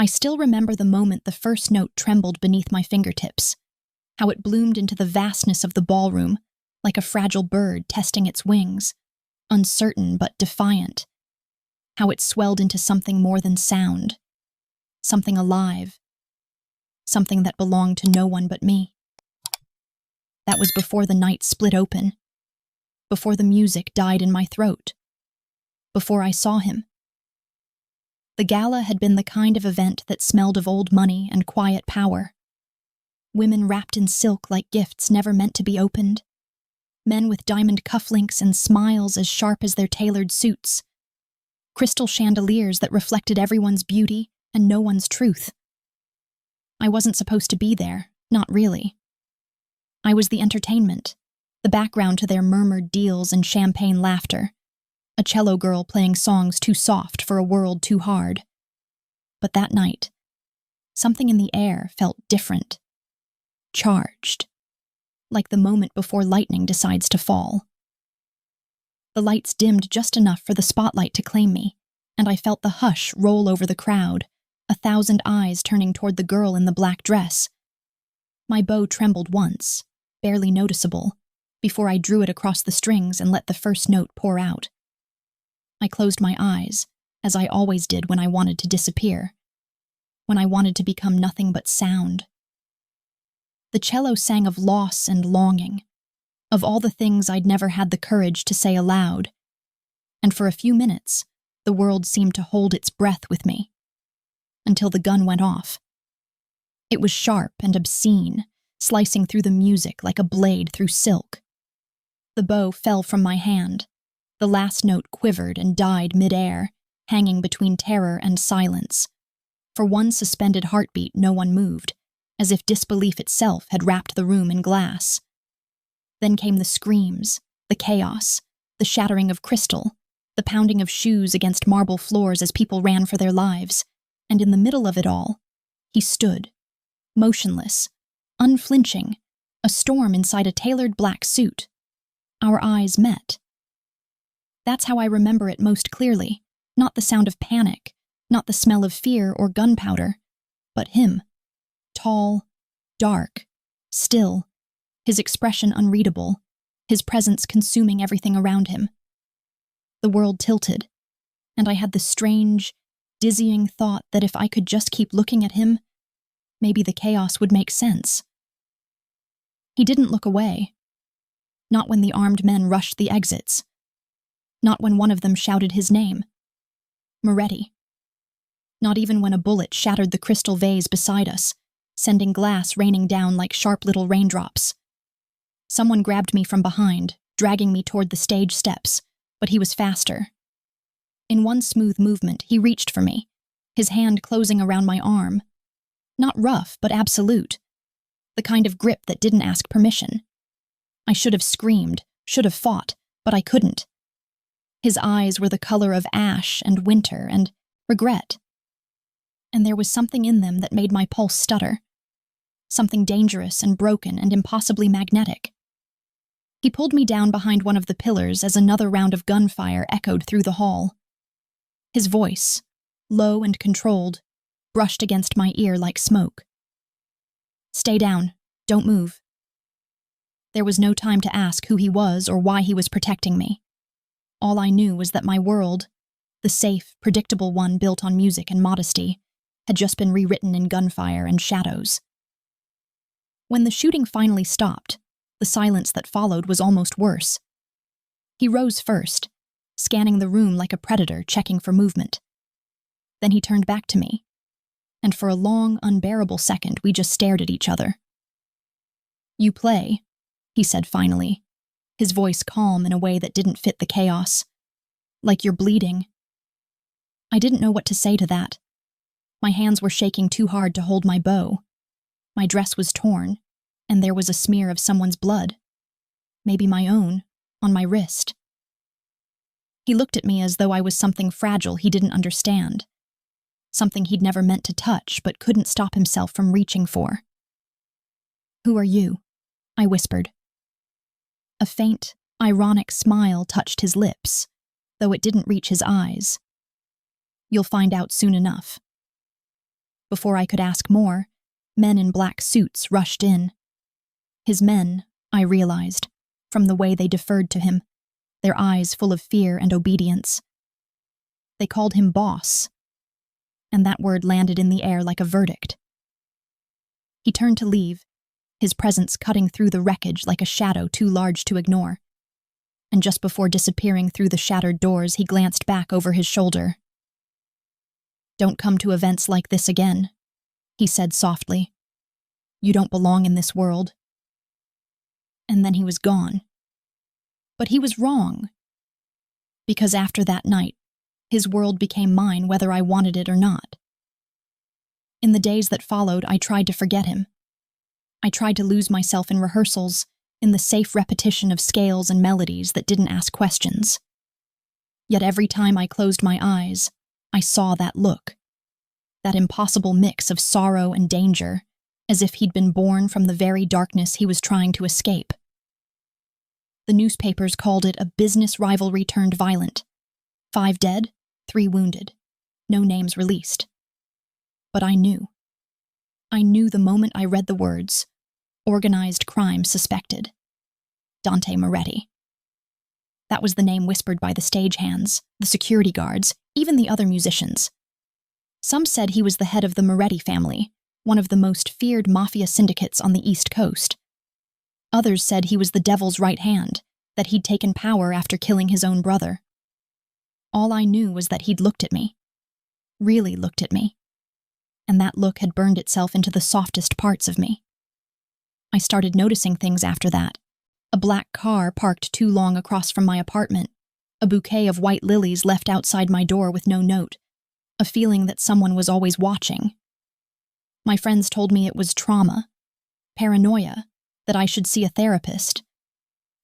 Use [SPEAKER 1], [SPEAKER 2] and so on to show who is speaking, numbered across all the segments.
[SPEAKER 1] I still remember the moment the first note trembled beneath my fingertips, how it bloomed into the vastness of the ballroom, like a fragile bird testing its wings, uncertain but defiant, how it swelled into something more than sound, something alive, something that belonged to no one but me. That was before the night split open, before the music died in my throat, before I saw him. The gala had been the kind of event that smelled of old money and quiet power. Women wrapped in silk like gifts never meant to be opened. Men with diamond cufflinks and smiles as sharp as their tailored suits. Crystal chandeliers that reflected everyone's beauty and no one's truth. I wasn't supposed to be there, not really. I was the entertainment, the background to their murmured deals and champagne laughter. A cello girl playing songs too soft for a world too hard. But that night, something in the air felt different. Charged. Like the moment before lightning decides to fall. The lights dimmed just enough for the spotlight to claim me, and I felt the hush roll over the crowd, 1,000 eyes turning toward the girl in the black dress. My bow trembled once, barely noticeable, before I drew it across the strings and let the first note pour out. I closed my eyes, as I always did when I wanted to disappear, when I wanted to become nothing but sound. The cello sang of loss and longing, of all the things I'd never had the courage to say aloud, and for a few minutes, the world seemed to hold its breath with me, until the gun went off. It was sharp and obscene, slicing through the music like a blade through silk. The bow fell from my hand. The last note quivered and died mid-air, hanging between terror and silence. For one suspended heartbeat, no one moved, as if disbelief itself had wrapped the room in glass. Then came the screams, the chaos, the shattering of crystal, the pounding of shoes against marble floors as people ran for their lives, and in the middle of it all, he stood, motionless, unflinching, a storm inside a tailored black suit. Our eyes met. That's how I remember it most clearly, not the sound of panic, not the smell of fear or gunpowder, but him. Tall, dark, still, his expression unreadable, his presence consuming everything around him. The world tilted, and I had the strange, dizzying thought that if I could just keep looking at him, maybe the chaos would make sense. He didn't look away. Not when the armed men rushed the exits. Not when one of them shouted his name. Moretti. Not even when a bullet shattered the crystal vase beside us, sending glass raining down like sharp little raindrops. Someone grabbed me from behind, dragging me toward the stage steps, but he was faster. In one smooth movement, he reached for me, his hand closing around my arm. Not rough, but absolute. The kind of grip that didn't ask permission. I should have screamed, should have fought, but I couldn't. His eyes were the color of ash and winter and regret. And there was something in them that made my pulse stutter. Something dangerous and broken and impossibly magnetic. He pulled me down behind one of the pillars as another round of gunfire echoed through the hall. His voice, low and controlled, brushed against my ear like smoke. "Stay down. Don't move." There was no time to ask who he was or why he was protecting me. All I knew was that my world, the safe, predictable one built on music and modesty, had just been rewritten in gunfire and shadows. When the shooting finally stopped, the silence that followed was almost worse. He rose first, scanning the room like a predator checking for movement. Then he turned back to me, and for a long, unbearable second we just stared at each other. "You play," he said finally, his voice calm in a way that didn't fit the chaos. "Like you're bleeding." I didn't know what to say to that. My hands were shaking too hard to hold my bow. My dress was torn, and there was a smear of someone's blood. Maybe my own, on my wrist. He looked at me as though I was something fragile he didn't understand. Something he'd never meant to touch but couldn't stop himself from reaching for. "Who are you?" I whispered. A faint, ironic smile touched his lips, though it didn't reach his eyes. "You'll find out soon enough." Before I could ask more, men in black suits rushed in. His men, I realized, from the way they deferred to him, their eyes full of fear and obedience. They called him boss, and that word landed in the air like a verdict. He turned to leave, his presence cutting through the wreckage like a shadow too large to ignore. And just before disappearing through the shattered doors, he glanced back over his shoulder. "Don't come to events like this again," he said softly. "You don't belong in this world." And then he was gone. But he was wrong. Because after that night, his world became mine whether I wanted it or not. In the days that followed, I tried to forget him. I tried to lose myself in rehearsals, in the safe repetition of scales and melodies that didn't ask questions. Yet every time I closed my eyes, I saw that look, that impossible mix of sorrow and danger, as if he'd been born from the very darkness he was trying to escape. The newspapers called it a business rivalry turned violent. 5 dead, 3 wounded, no names released. But I knew. I knew the moment I read the words, "Organized crime suspected. Dante Moretti." That was the name whispered by the stagehands, the security guards, even the other musicians. Some said he was the head of the Moretti family, one of the most feared Mafia syndicates on the East Coast. Others said he was the devil's right hand, that he'd taken power after killing his own brother. All I knew was that he'd looked at me. Really looked at me. And that look had burned itself into the softest parts of me. I started noticing things after that. A black car parked too long across from my apartment, a bouquet of white lilies left outside my door with no note, a feeling that someone was always watching. My friends told me it was trauma, paranoia, that I should see a therapist.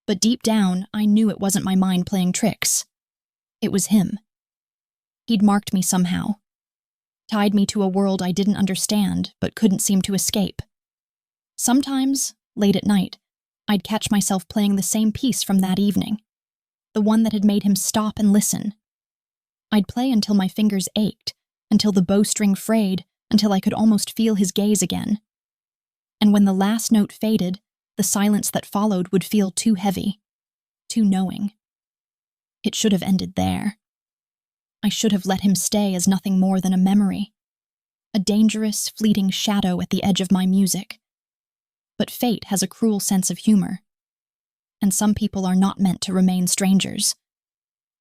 [SPEAKER 1] But deep down, I knew it wasn't my mind playing tricks. It was him. He'd marked me somehow, tied me to a world I didn't understand but couldn't seem to escape. Sometimes, late at night, I'd catch myself playing the same piece from that evening, the one that had made him stop and listen. I'd play until my fingers ached, until the bowstring frayed, until I could almost feel his gaze again. And when the last note faded, the silence that followed would feel too heavy, too knowing. It should have ended there. I should have let him stay as nothing more than a memory, a dangerous, fleeting shadow at the edge of my music. But fate has a cruel sense of humor, and some people are not meant to remain strangers.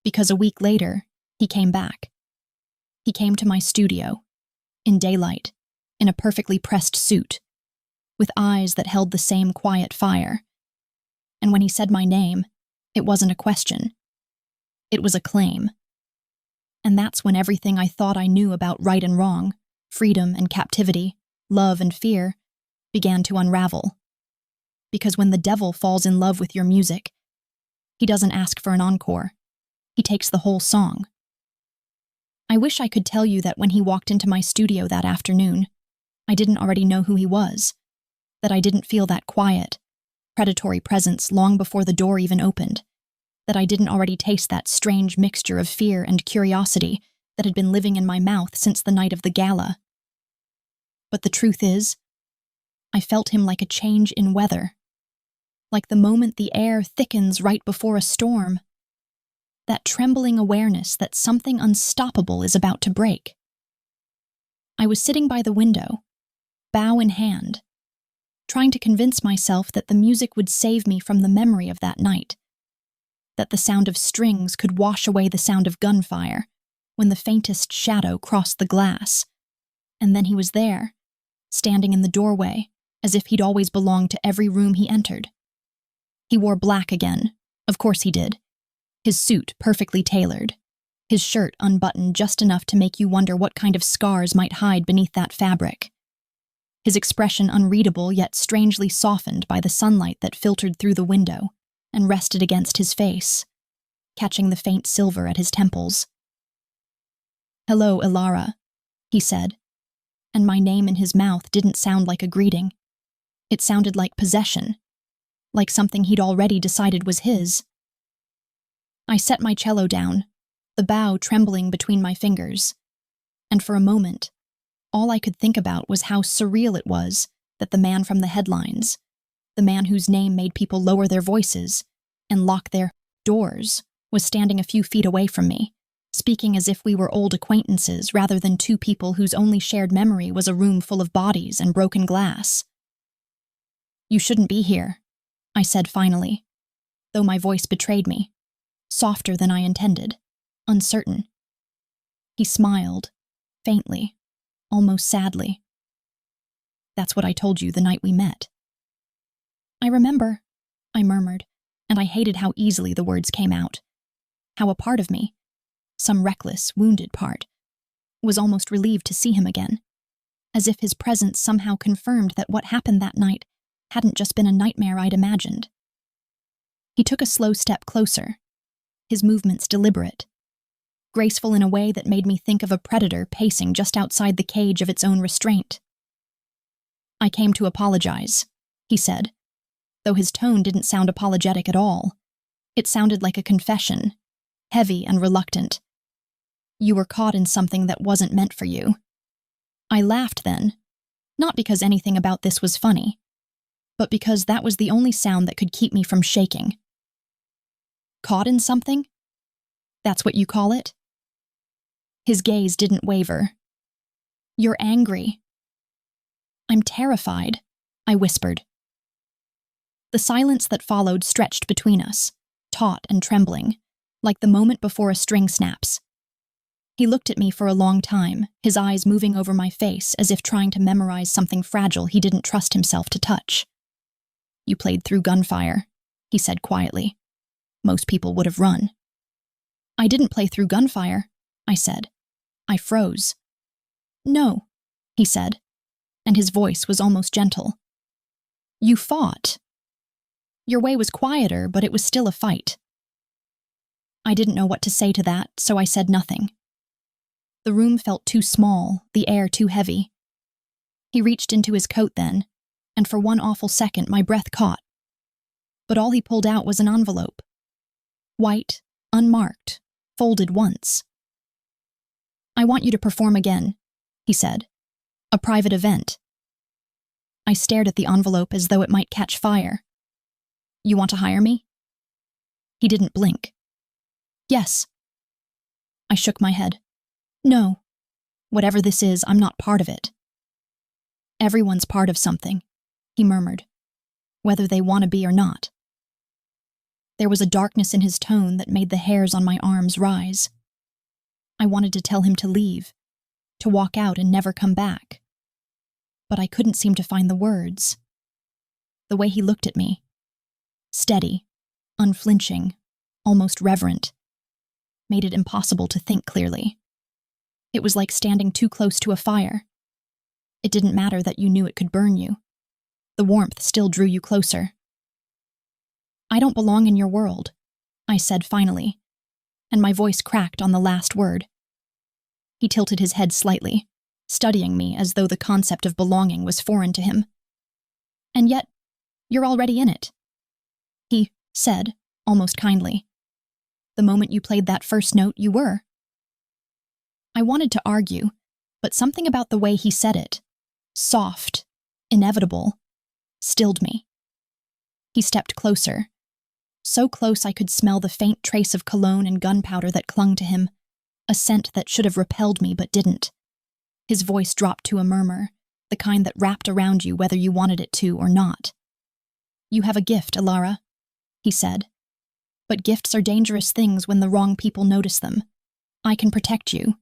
[SPEAKER 1] Because a week later, he came back. He came to my studio, in daylight, in a perfectly pressed suit, with eyes that held the same quiet fire. And when he said my name, it wasn't a question. It was a claim. And that's when everything I thought I knew about right and wrong, freedom and captivity, love and fear, began to unravel. Because when the devil falls in love with your music, he doesn't ask for an encore. He takes the whole song. I wish I could tell you that when he walked into my studio that afternoon, I didn't already know who he was, that I didn't feel that quiet, predatory presence long before the door even opened, that I didn't already taste that strange mixture of fear and curiosity that had been living in my mouth since the night of the gala. But the truth is, I felt him like a change in weather, like the moment the air thickens right before a storm, that trembling awareness that something unstoppable is about to break. I was sitting by the window, bow in hand, trying to convince myself that the music would save me from the memory of that night, that the sound of strings could wash away the sound of gunfire when the faintest shadow crossed the glass. And then he was there, standing in the doorway, as if he'd always belonged to every room he entered. He wore black again, of course he did, his suit perfectly tailored, his shirt unbuttoned just enough to make you wonder what kind of scars might hide beneath that fabric. His expression unreadable yet strangely softened by the sunlight that filtered through the window and rested against his face, catching the faint silver at his temples. "Hello, Ilara," he said, and my name in his mouth didn't sound like a greeting. It sounded like possession, like something he'd already decided was his. I set my cello down, the bow trembling between my fingers, and for a moment, All I could think about was how surreal it was that the man from the headlines, the man whose name made people lower their voices and lock their doors, was standing a few feet away from me, speaking as if we were old acquaintances rather than two people whose only shared memory was a room full of bodies and broken glass. "You shouldn't be here," I said finally, though my voice betrayed me, softer than I intended, uncertain. He smiled, faintly, almost sadly. "That's what I told you the night we met." "I remember," I murmured, and I hated how easily the words came out. How a part of me, some reckless, wounded part, was almost relieved to see him again, as if his presence somehow confirmed that what happened that night hadn't just been a nightmare I'd imagined. He took a slow step closer, his movements deliberate, graceful in a way that made me think of a predator pacing just outside the cage of its own restraint. "I came to apologize," he said, though his tone didn't sound apologetic at all. It sounded like a confession, heavy and reluctant. "You were caught in something that wasn't meant for you." I laughed then, not because anything about this was funny, but because that was the only sound that could keep me from shaking. "Caught in something? That's what you call it?" His gaze didn't waver. "You're angry." "I'm terrified," I whispered. The silence that followed stretched between us, taut and trembling, like the moment before a string snaps. He looked at me for a long time, his eyes moving over my face as if trying to memorize something fragile he didn't trust himself to touch. "You played through gunfire," he said quietly. "Most people would have run." "I didn't play through gunfire," I said. I froze. "No," he said, and his voice was almost gentle. "You fought. Your way was quieter, but it was still a fight." I didn't know what to say to that, so I said nothing. The room felt too small, the air too heavy. He reached into his coat then, and for one awful second my breath caught. But all he pulled out was an envelope. White, unmarked, folded once. "I want you to perform again," he said. "A private event." I stared at the envelope as though it might catch fire. "You want to hire me?" He didn't blink. "Yes." I shook my head. "No. Whatever this is, I'm not part of it." "Everyone's part of something," he murmured, "whether they want to be or not." There was a darkness in his tone that made the hairs on my arms rise. I wanted to tell him to leave, to walk out and never come back. But I couldn't seem to find the words. The way he looked at me, steady, unflinching, almost reverent, made it impossible to think clearly. It was like standing too close to a fire. It didn't matter that you knew it could burn you. The warmth still drew you closer. "I don't belong in your world," I said finally, and my voice cracked on the last word. He tilted his head slightly, studying me as though the concept of belonging was foreign to him. "And yet, you're already in it," he said, almost kindly. "The moment you played that first note, you were." I wanted to argue, but something about the way he said it, soft, inevitable, stilled me. He stepped closer, so close I could smell the faint trace of cologne and gunpowder that clung to him, a scent that should have repelled me but didn't. His voice dropped to a murmur, the kind that wrapped around you whether you wanted it to or not. "You have a gift, Alara," he said. "But gifts are dangerous things when the wrong people notice them. I can protect you."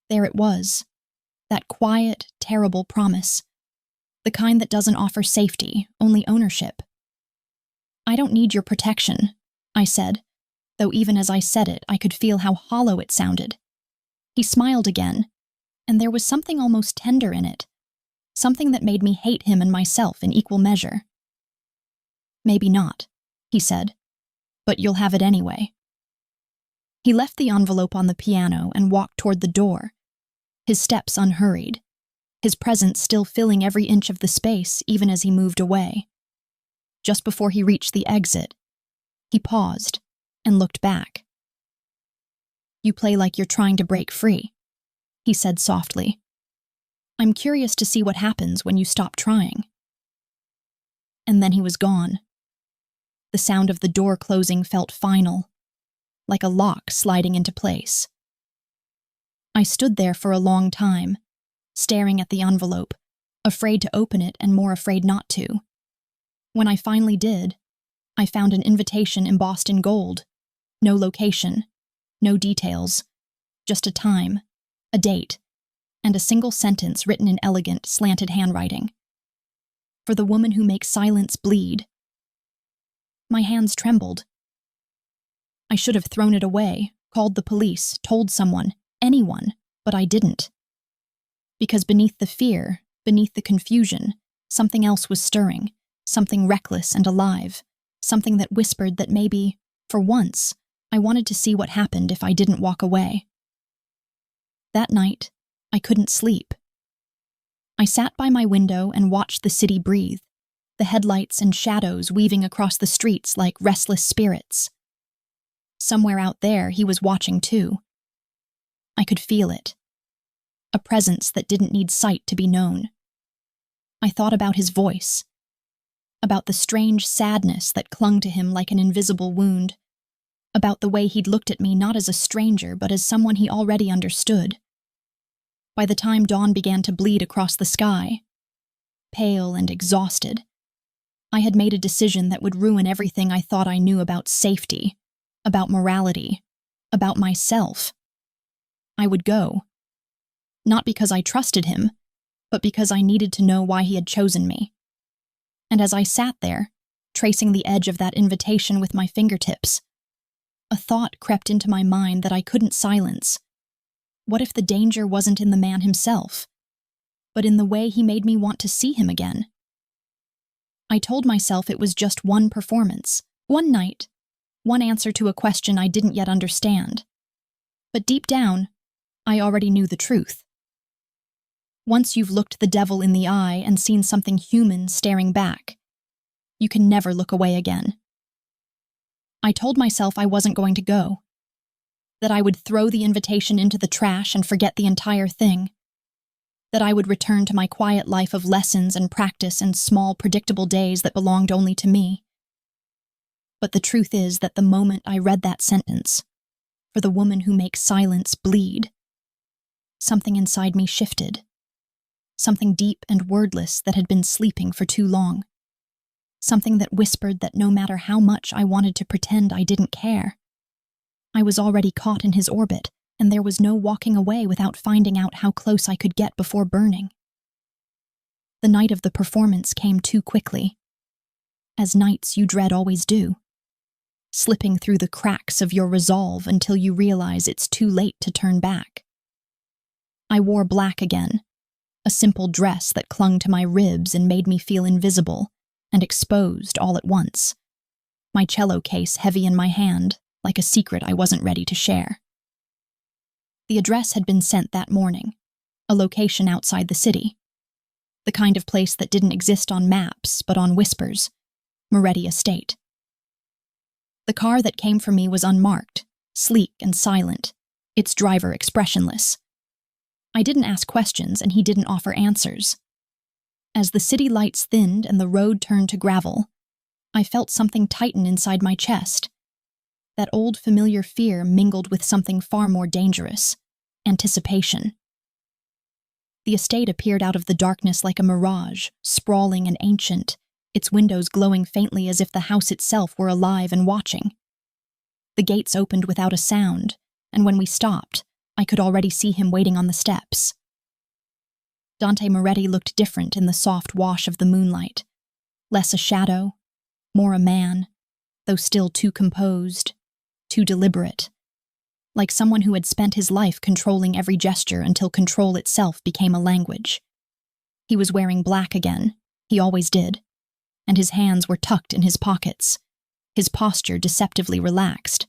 [SPEAKER 1] There it was, that quiet, terrible promise, the kind that doesn't offer safety, only ownership. "I don't need your protection," I said, though even as I said it, I could feel how hollow it sounded. He smiled again, and there was something almost tender in it, something that made me hate him and myself in equal measure. "Maybe not," he said, "but you'll have it anyway." He left the envelope on the piano and walked toward the door, his steps unhurried, his presence still filling every inch of the space even as he moved away. Just before he reached the exit, he paused and looked back. "You play like you're trying to break free," he said softly. I'm curious to see what happens when you stop trying." And then he was gone. The sound of the door closing felt final, like a lock sliding into place. I stood there for a long time, staring at the envelope, afraid to open it and more afraid not to. When I finally did, I found an invitation embossed in gold. No location, no details, just a time, a date, and a single sentence written in elegant, slanted handwriting. "For the woman who makes silence bleed." My hands trembled. I should have thrown it away, called the police, told someone, anyone, but I didn't. Because beneath the fear, beneath the confusion, something else was stirring, something reckless and alive, something that whispered that maybe, for once, I wanted to see what happened if I didn't walk away. That night, I couldn't sleep. I sat by my window and watched the city breathe, the headlights and shadows weaving across the streets like restless spirits. Somewhere out there, he was watching too. I could feel it. A presence that didn't need sight to be known. I thought about his voice, about the strange sadness that clung to him like an invisible wound, about the way he'd looked at me not as a stranger but as someone he already understood. By the time dawn began to bleed across the sky, pale and exhausted, I had made a decision that would ruin everything I thought I knew about safety, about morality, about myself. I would go. Not because I trusted him, but because I needed to know why he had chosen me. And as I sat there, tracing the edge of that invitation with my fingertips, a thought crept into my mind that I couldn't silence. What if the danger wasn't in the man himself, but in the way he made me want to see him again? I told myself it was just one performance, one night, one answer to a question I didn't yet understand. But deep down, I already knew the truth. Once you've looked the devil in the eye and seen something human staring back, you can never look away again. I told myself I wasn't going to go, that I would throw the invitation into the trash and forget the entire thing, that I would return to my quiet life of lessons and practice and small, predictable days that belonged only to me. But the truth is that the moment I read that sentence, "For the woman who makes silence bleed," something inside me shifted. Something deep and wordless that had been sleeping for too long. Something that whispered that no matter how much I wanted to pretend I didn't care, I was already caught in his orbit, and there was no walking away without finding out how close I could get before burning. The night of the performance came too quickly, as nights you dread always do, slipping through the cracks of your resolve until you realize it's too late to turn back. I wore black again, a simple dress that clung to my ribs and made me feel invisible and exposed all at once, my cello case heavy in my hand, like a secret I wasn't ready to share. The address had been sent that morning, a location outside the city, the kind of place that didn't exist on maps but on whispers, Moretti Estate. The car that came for me was unmarked, sleek and silent, its driver expressionless. I didn't ask questions and he didn't offer answers. As the city lights thinned and the road turned to gravel, I felt something tighten inside my chest. That old familiar fear mingled with something far more dangerous, anticipation. The estate appeared out of the darkness like a mirage, sprawling and ancient, its windows glowing faintly as if the house itself were alive and watching. The gates opened without a sound, and when we stopped, I could already see him waiting on the steps. Dante Moretti looked different in the soft wash of the moonlight, less a shadow, more a man, though still too composed, too deliberate, like someone who had spent his life controlling every gesture until control itself became a language. He was wearing black again, he always did, and his hands were tucked in his pockets, his posture deceptively relaxed.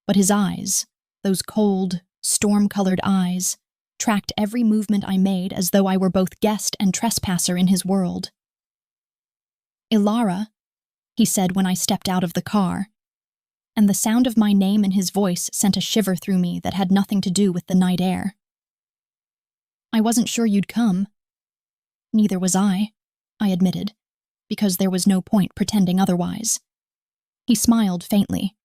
[SPEAKER 1] But his eyes, those cold, storm-colored eyes, tracked every movement I made as though I were both guest and trespasser in his world. "Ilara," he said when I stepped out of the car, and the sound of my name in his voice sent a shiver through me that had nothing to do with the night air. I wasn't sure you'd come. Neither was I admitted, because there was no point pretending otherwise. He smiled faintly,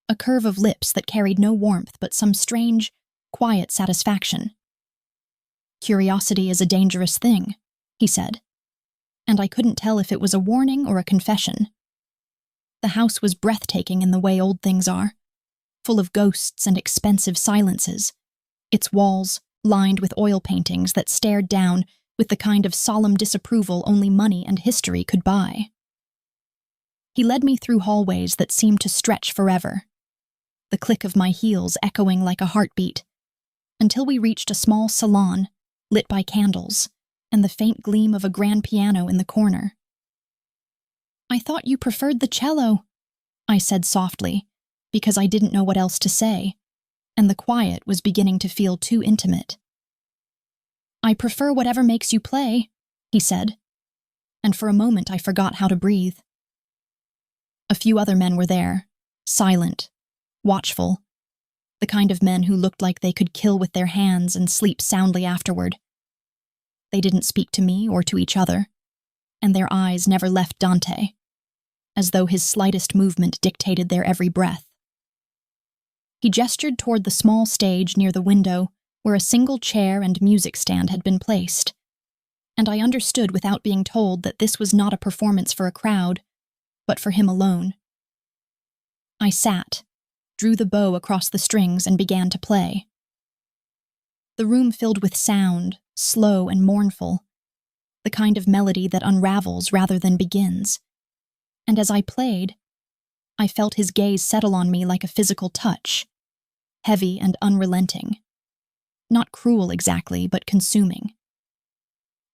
[SPEAKER 1] a curve of lips that carried no warmth but some strange, quiet satisfaction. Curiosity is a dangerous thing, he said, and I couldn't tell if it was a warning or a confession. The house was breathtaking in the way old things are, full of ghosts and expensive silences, its walls lined with oil paintings that stared down with the kind of solemn disapproval only money and history could buy. He led me through hallways that seemed to stretch forever, the click of my heels echoing like a heartbeat, until we reached a small salon lit by candles and the faint gleam of a grand piano in the corner. I thought you preferred the cello, I said softly, because I didn't know what else to say, and the quiet was beginning to feel too intimate. I prefer whatever makes you play, he said, and for a moment I forgot how to breathe. A few other men were there, silent, watchful, the kind of men who looked like they could kill with their hands and sleep soundly afterward. They didn't speak to me or to each other, and their eyes never left Dante, as though his slightest movement dictated their every breath. He gestured toward the small stage near the window where a single chair and music stand had been placed, and I understood without being told that this was not a performance for a crowd, but for him alone. I sat, drew the bow across the strings, and began to play. The room filled with sound, slow and mournful, the kind of melody that unravels rather than begins, and as I played, I felt his gaze settle on me like a physical touch, heavy and unrelenting. Not cruel exactly, but consuming.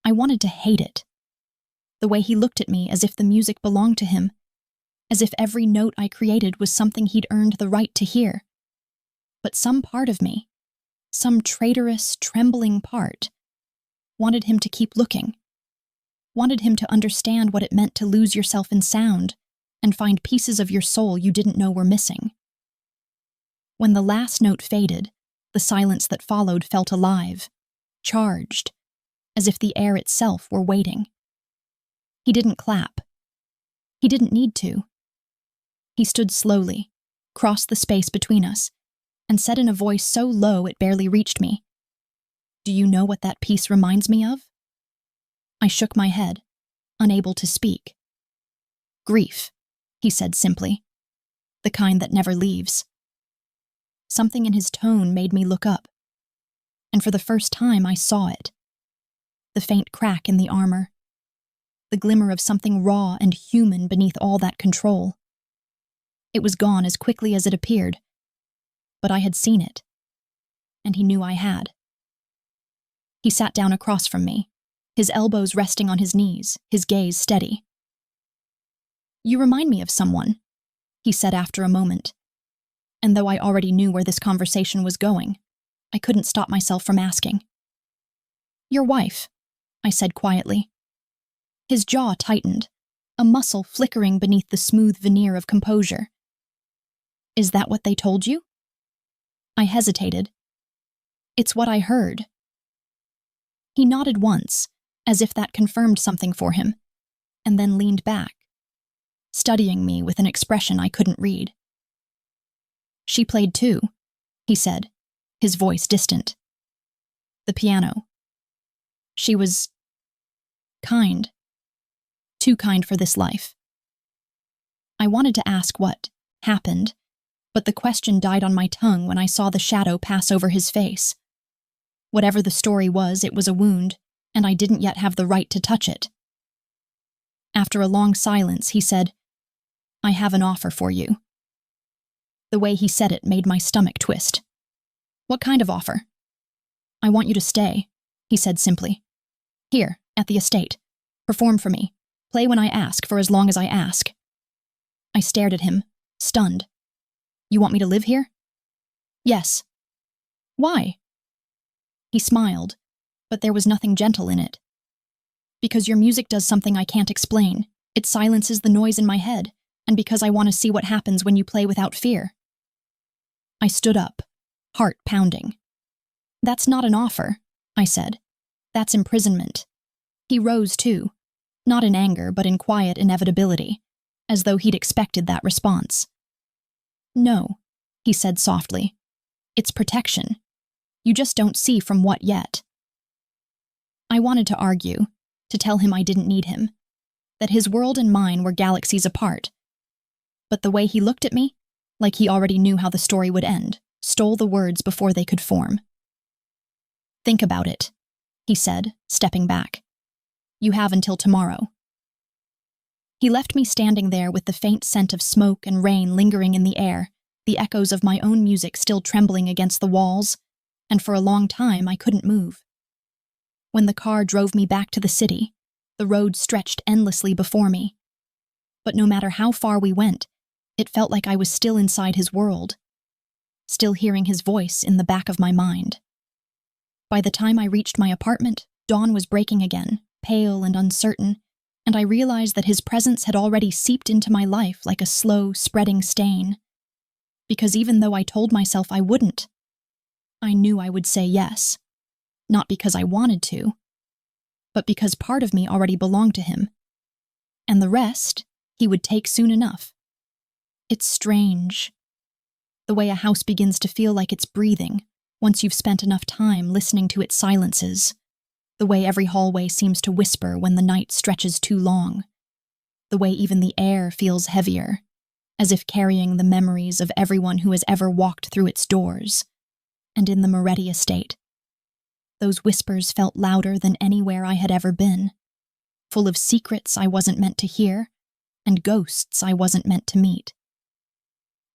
[SPEAKER 1] I wanted to hate it. The way he looked at me as if the music belonged to him, as if every note I created was something he'd earned the right to hear. But some part of me, some traitorous, trembling part, wanted him to keep looking, wanted him to understand what it meant to lose yourself in sound and find pieces of your soul you didn't know were missing. When the last note faded, the silence that followed felt alive, charged, as if the air itself were waiting. He didn't clap. He didn't need to. He stood slowly, crossed the space between us, and said in a voice so low it barely reached me, "Do you know what that piece reminds me of?" I shook my head, unable to speak. "Grief," he said simply, "the kind that never leaves." Something in his tone made me look up, and for the first time I saw it. The faint crack in the armor, the glimmer of something raw and human beneath all that control. It was gone as quickly as it appeared, but I had seen it, and he knew I had. He sat down across from me, his elbows resting on his knees, his gaze steady. "You remind me of someone," he said after a moment, and though I already knew where this conversation was going, I couldn't stop myself from asking. "Your wife," I said quietly. His jaw tightened, a muscle flickering beneath the smooth veneer of composure. "Is that what they told you?" I hesitated. "It's what I heard." He nodded once, as if that confirmed something for him, and then leaned back, studying me with an expression I couldn't read. "She played too," he said, his voice distant. "The piano. She was kind. Too kind for this life." I wanted to ask what happened, but the question died on my tongue when I saw the shadow pass over his face. Whatever the story was, it was a wound, and I didn't yet have the right to touch it. After a long silence, he said, "I have an offer for you." The way he said it made my stomach twist. "What kind of offer?" "I want you to stay," he said simply. "Here, at the estate. Perform for me. Play when I ask, for as long as I ask." I stared at him, stunned. "You want me to live here?" "Yes." "Why?" He smiled, but there was nothing gentle in it. "Because your music does something I can't explain. It silences the noise in my head, and because I want to see what happens when you play without fear." I stood up, heart pounding. "That's not an offer," I said. That's imprisonment. He rose too, not in anger but in quiet inevitability, as though he'd expected that response. No, he said softly. It's protection. You just don't see from what yet. I wanted to argue, to tell him I didn't need him, that his world and mine were galaxies apart. But the way he looked at me, like he already knew how the story would end, stole the words before they could form. Think about it, he said, stepping back. You have until tomorrow. He left me standing there with the faint scent of smoke and rain lingering in the air, the echoes of my own music still trembling against the walls, and for a long time I couldn't move. When the car drove me back to the city, the road stretched endlessly before me. But no matter how far we went, it felt like I was still inside his world, still hearing his voice in the back of my mind. By the time I reached my apartment, dawn was breaking again, pale and uncertain, and I realized that his presence had already seeped into my life like a slow, spreading stain. Because even though I told myself I wouldn't, I knew I would say yes. Not because I wanted to, but because part of me already belonged to him. And the rest, he would take soon enough. It's strange, the way a house begins to feel like it's breathing once you've spent enough time listening to its silences, the way every hallway seems to whisper when the night stretches too long, the way even the air feels heavier, as if carrying the memories of everyone who has ever walked through its doors. And in the Moretti estate, those whispers felt louder than anywhere I had ever been, full of secrets I wasn't meant to hear, and ghosts I wasn't meant to meet.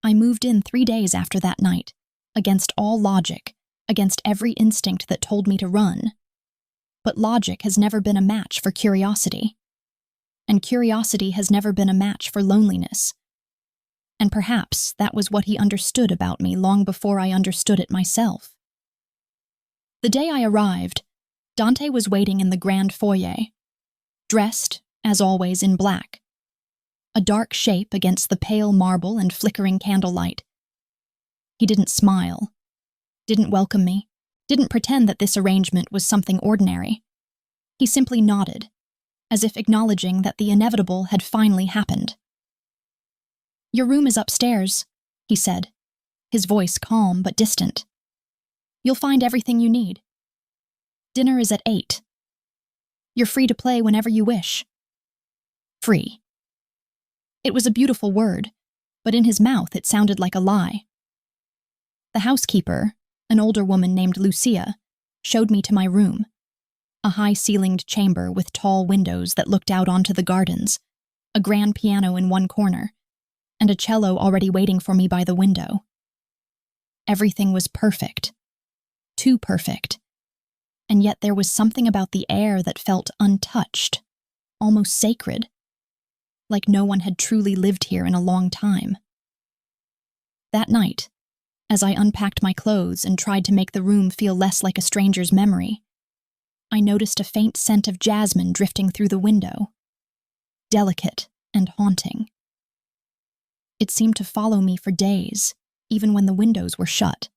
[SPEAKER 1] I moved in 3 days after that night, against all logic, against every instinct that told me to run. But logic has never been a match for curiosity. And curiosity has never been a match for loneliness. And perhaps that was what he understood about me long before I understood it myself. The day I arrived, Dante was waiting in the grand foyer, dressed, as always, in black, a dark shape against the pale marble and flickering candlelight. He didn't smile, didn't welcome me, didn't pretend that this arrangement was something ordinary. He simply nodded, as if acknowledging that the inevitable had finally happened. Your room is upstairs, he said, his voice calm but distant. You'll find everything you need. Dinner is at 8. You're free to play whenever you wish. Free. It was a beautiful word, but in his mouth it sounded like a lie. The housekeeper, an older woman named Lucia, showed me to my room, a high-ceilinged chamber with tall windows that looked out onto the gardens, a grand piano in one corner, and a cello already waiting for me by the window. Everything was perfect. Too perfect. And yet there was something about the air that felt untouched, almost sacred, like no one had truly lived here in a long time. That night, as I unpacked my clothes and tried to make the room feel less like a stranger's memory, I noticed a faint scent of jasmine drifting through the window, delicate and haunting. It seemed to follow me for days, even when the windows were shut,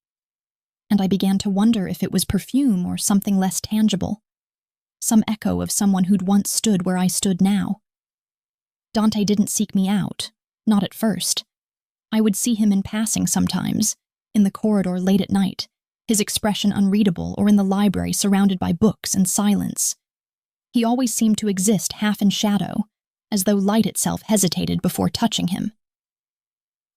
[SPEAKER 1] and I began to wonder if it was perfume or something less tangible, some echo of someone who'd once stood where I stood now. Dante didn't seek me out, not at first. I would see him in passing sometimes, in the corridor late at night, his expression unreadable, or in the library surrounded by books and silence. He always seemed to exist half in shadow, as though light itself hesitated before touching him.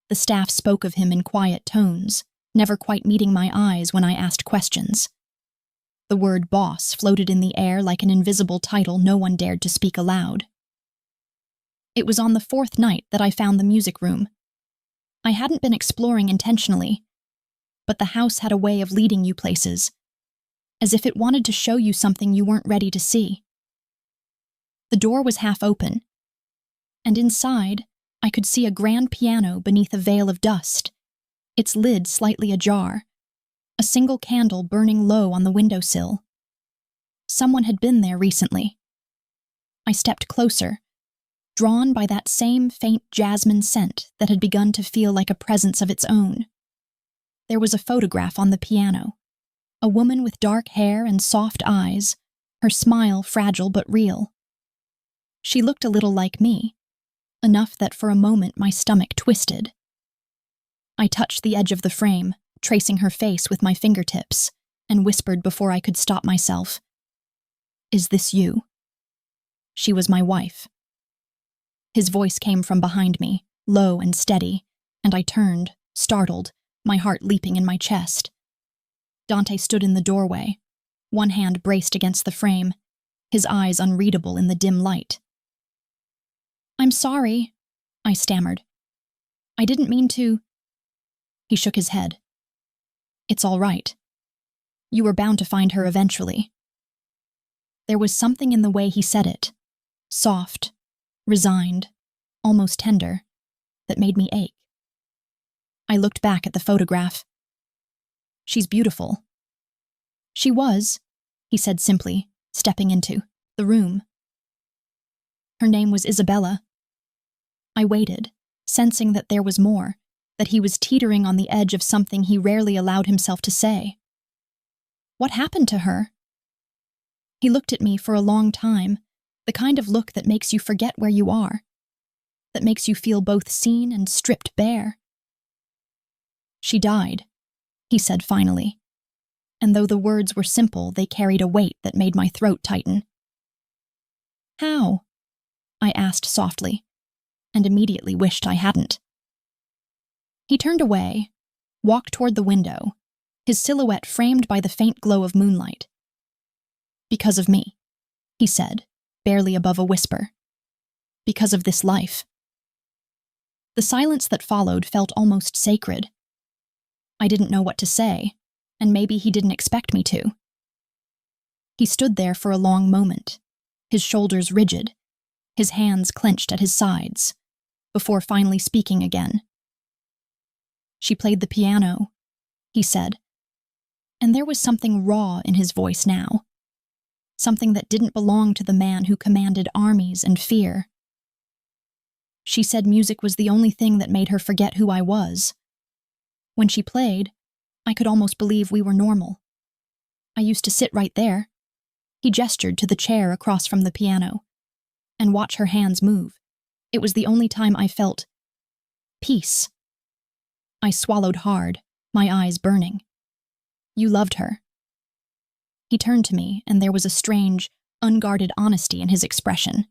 [SPEAKER 1] The staff spoke of him in quiet tones, never quite meeting my eyes when I asked questions. The word boss floated in the air like an invisible title no one dared to speak aloud. It was on the 4th night that I found the music room. I hadn't been exploring intentionally, but the house had a way of leading you places, as if it wanted to show you something you weren't ready to see. The door was half open, and inside, I could see a grand piano beneath a veil of dust, its lid slightly ajar, a single candle burning low on the windowsill. Someone had been there recently. I stepped closer, drawn by that same faint jasmine scent that had begun to feel like a presence of its own. There was a photograph on the piano, a woman with dark hair and soft eyes, her smile fragile but real. She looked a little like me, enough that for a moment my stomach twisted. I touched the edge of the frame, tracing her face with my fingertips, and whispered before I could stop myself, "Is this you?" She was my wife. His voice came from behind me, low and steady, and I turned, startled, my heart leaping in my chest. Dante stood in the doorway, one hand braced against the frame, his eyes unreadable in the dim light. "I'm sorry," I stammered. "I didn't mean to—" He shook his head. "It's all right. You were bound to find her eventually." There was something in the way he said it, soft, resigned, almost tender, that made me ache. I looked back at the photograph. "She's beautiful." "She was," he said simply, stepping into the room. "Her name was Isabella." I waited, sensing that there was more, that he was teetering on the edge of something he rarely allowed himself to say. "What happened to her?" He looked at me for a long time, the kind of look that makes you forget where you are, that makes you feel both seen and stripped bare. "She died," he said finally, and though the words were simple, they carried a weight that made my throat tighten. "How?" I asked softly, and immediately wished I hadn't. He turned away, walked toward the window, his silhouette framed by the faint glow of moonlight. "Because of me," he said, barely above a whisper. "Because of this life." The silence that followed felt almost sacred. I didn't know what to say, and maybe he didn't expect me to. He stood there for a long moment, his shoulders rigid, his hands clenched at his sides, before finally speaking again. "She played the piano," he said, and there was something raw in his voice now, something that didn't belong to the man who commanded armies and fear. "She said music was the only thing that made her forget who I was. When she played, I could almost believe we were normal. I used to sit right there," he gestured to the chair across from the piano, "and watch her hands move. It was the only time I felt peace." I swallowed hard, my eyes burning. "You loved her." He turned to me, and there was a strange, unguarded honesty in his expression.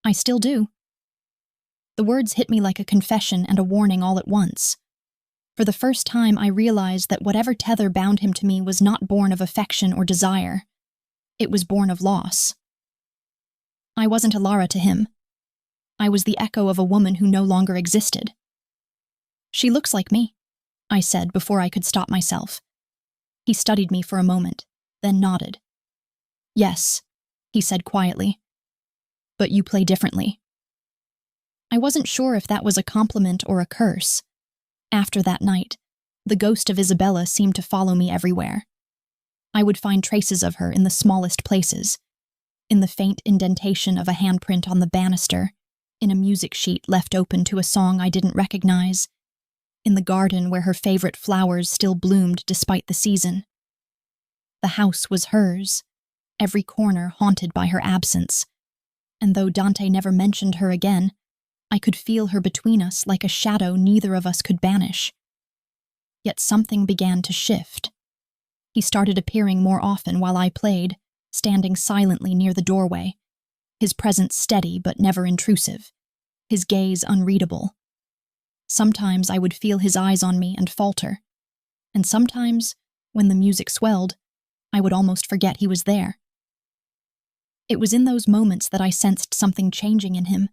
[SPEAKER 1] "I still do." The words hit me like a confession and a warning all at once. For the first time, I realized that whatever tether bound him to me was not born of affection or desire. It was born of loss. I wasn't Alara to him. I was the echo of a woman who no longer existed. "She looks like me," I said before I could stop myself. He studied me for a moment, then nodded. "Yes," he said quietly. "But you play differently." I wasn't sure if that was a compliment or a curse. After that night, the ghost of Isabella seemed to follow me everywhere. I would find traces of her in the smallest places, in the faint indentation of a handprint on the banister, in a music sheet left open to a song I didn't recognize, in the garden where her favorite flowers still bloomed despite the season. The house was hers, every corner haunted by her absence, and though Dante never mentioned her again, I could feel her between us like a shadow neither of us could banish. Yet something began to shift. He started appearing more often while I played, standing silently near the doorway, his presence steady but never intrusive, his gaze unreadable. Sometimes I would feel his eyes on me and falter, and sometimes, when the music swelled, I would almost forget he was there. It was in those moments that I sensed something changing in him,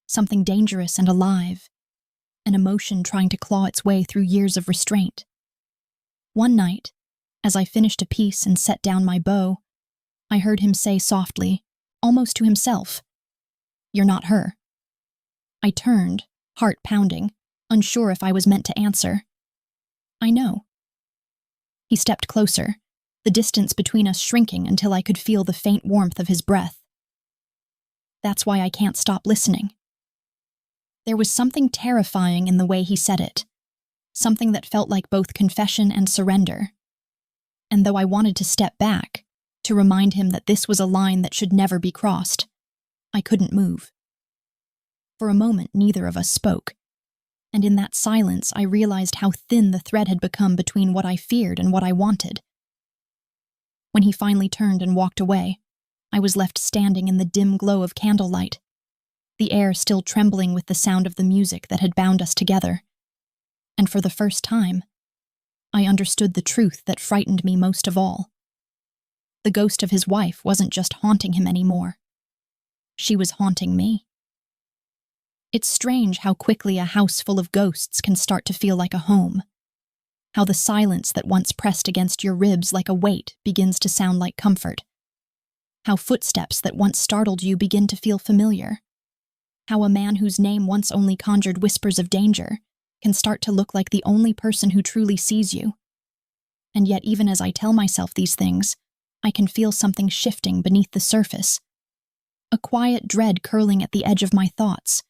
[SPEAKER 1] something dangerous and alive, an emotion trying to claw its way through years of restraint. One night, as I finished a piece and set down my bow, I heard him say softly, almost to himself, "You're not her." I turned, heart pounding, unsure if I was meant to answer. "I know." He stepped closer, the distance between us shrinking until I could feel the faint warmth of his breath. "That's why I can't stop listening." There was something terrifying in the way he said it, something that felt like both confession and surrender. And though I wanted to step back, to remind him that this was a line that should never be crossed. I couldn't move. For a moment, neither of us spoke, and in that silence I realized how thin the thread had become between what I feared and what I wanted. When he finally turned and walked away, I was left standing in the dim glow of candlelight, the air still trembling with the sound of the music that had bound us together. And for the first time, I understood the truth that frightened me most of all. The ghost of his wife wasn't just haunting him anymore. She was haunting me. It's strange how quickly a house full of ghosts can start to feel like a home. How the silence that once pressed against your ribs like a weight begins to sound like comfort. How footsteps that once startled you begin to feel familiar. How a man whose name once only conjured whispers of danger can start to look like the only person who truly sees you. And yet, even as I tell myself these things, I can feel something shifting beneath the surface. A quiet dread curling at the edge of my thoughts,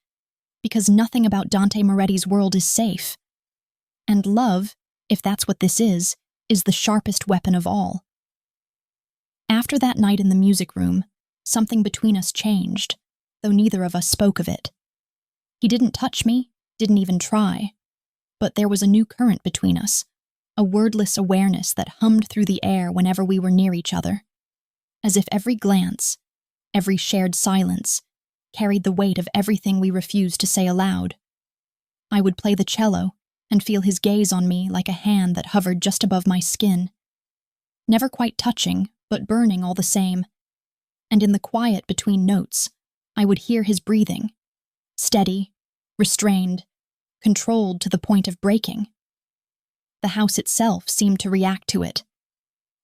[SPEAKER 1] because nothing about Dante Moretti's world is safe. And love, if that's what this is the sharpest weapon of all. After that night in the music room, something between us changed, though neither of us spoke of it. He didn't touch me, didn't even try, but there was a new current between us, a wordless awareness that hummed through the air whenever we were near each other, as if every glance, every shared silence, carried the weight of everything we refused to say aloud. I would play the cello and feel his gaze on me like a hand that hovered just above my skin, never quite touching, but burning all the same. And in the quiet between notes, I would hear his breathing, steady, restrained, controlled to the point of breaking. The house itself seemed to react to it.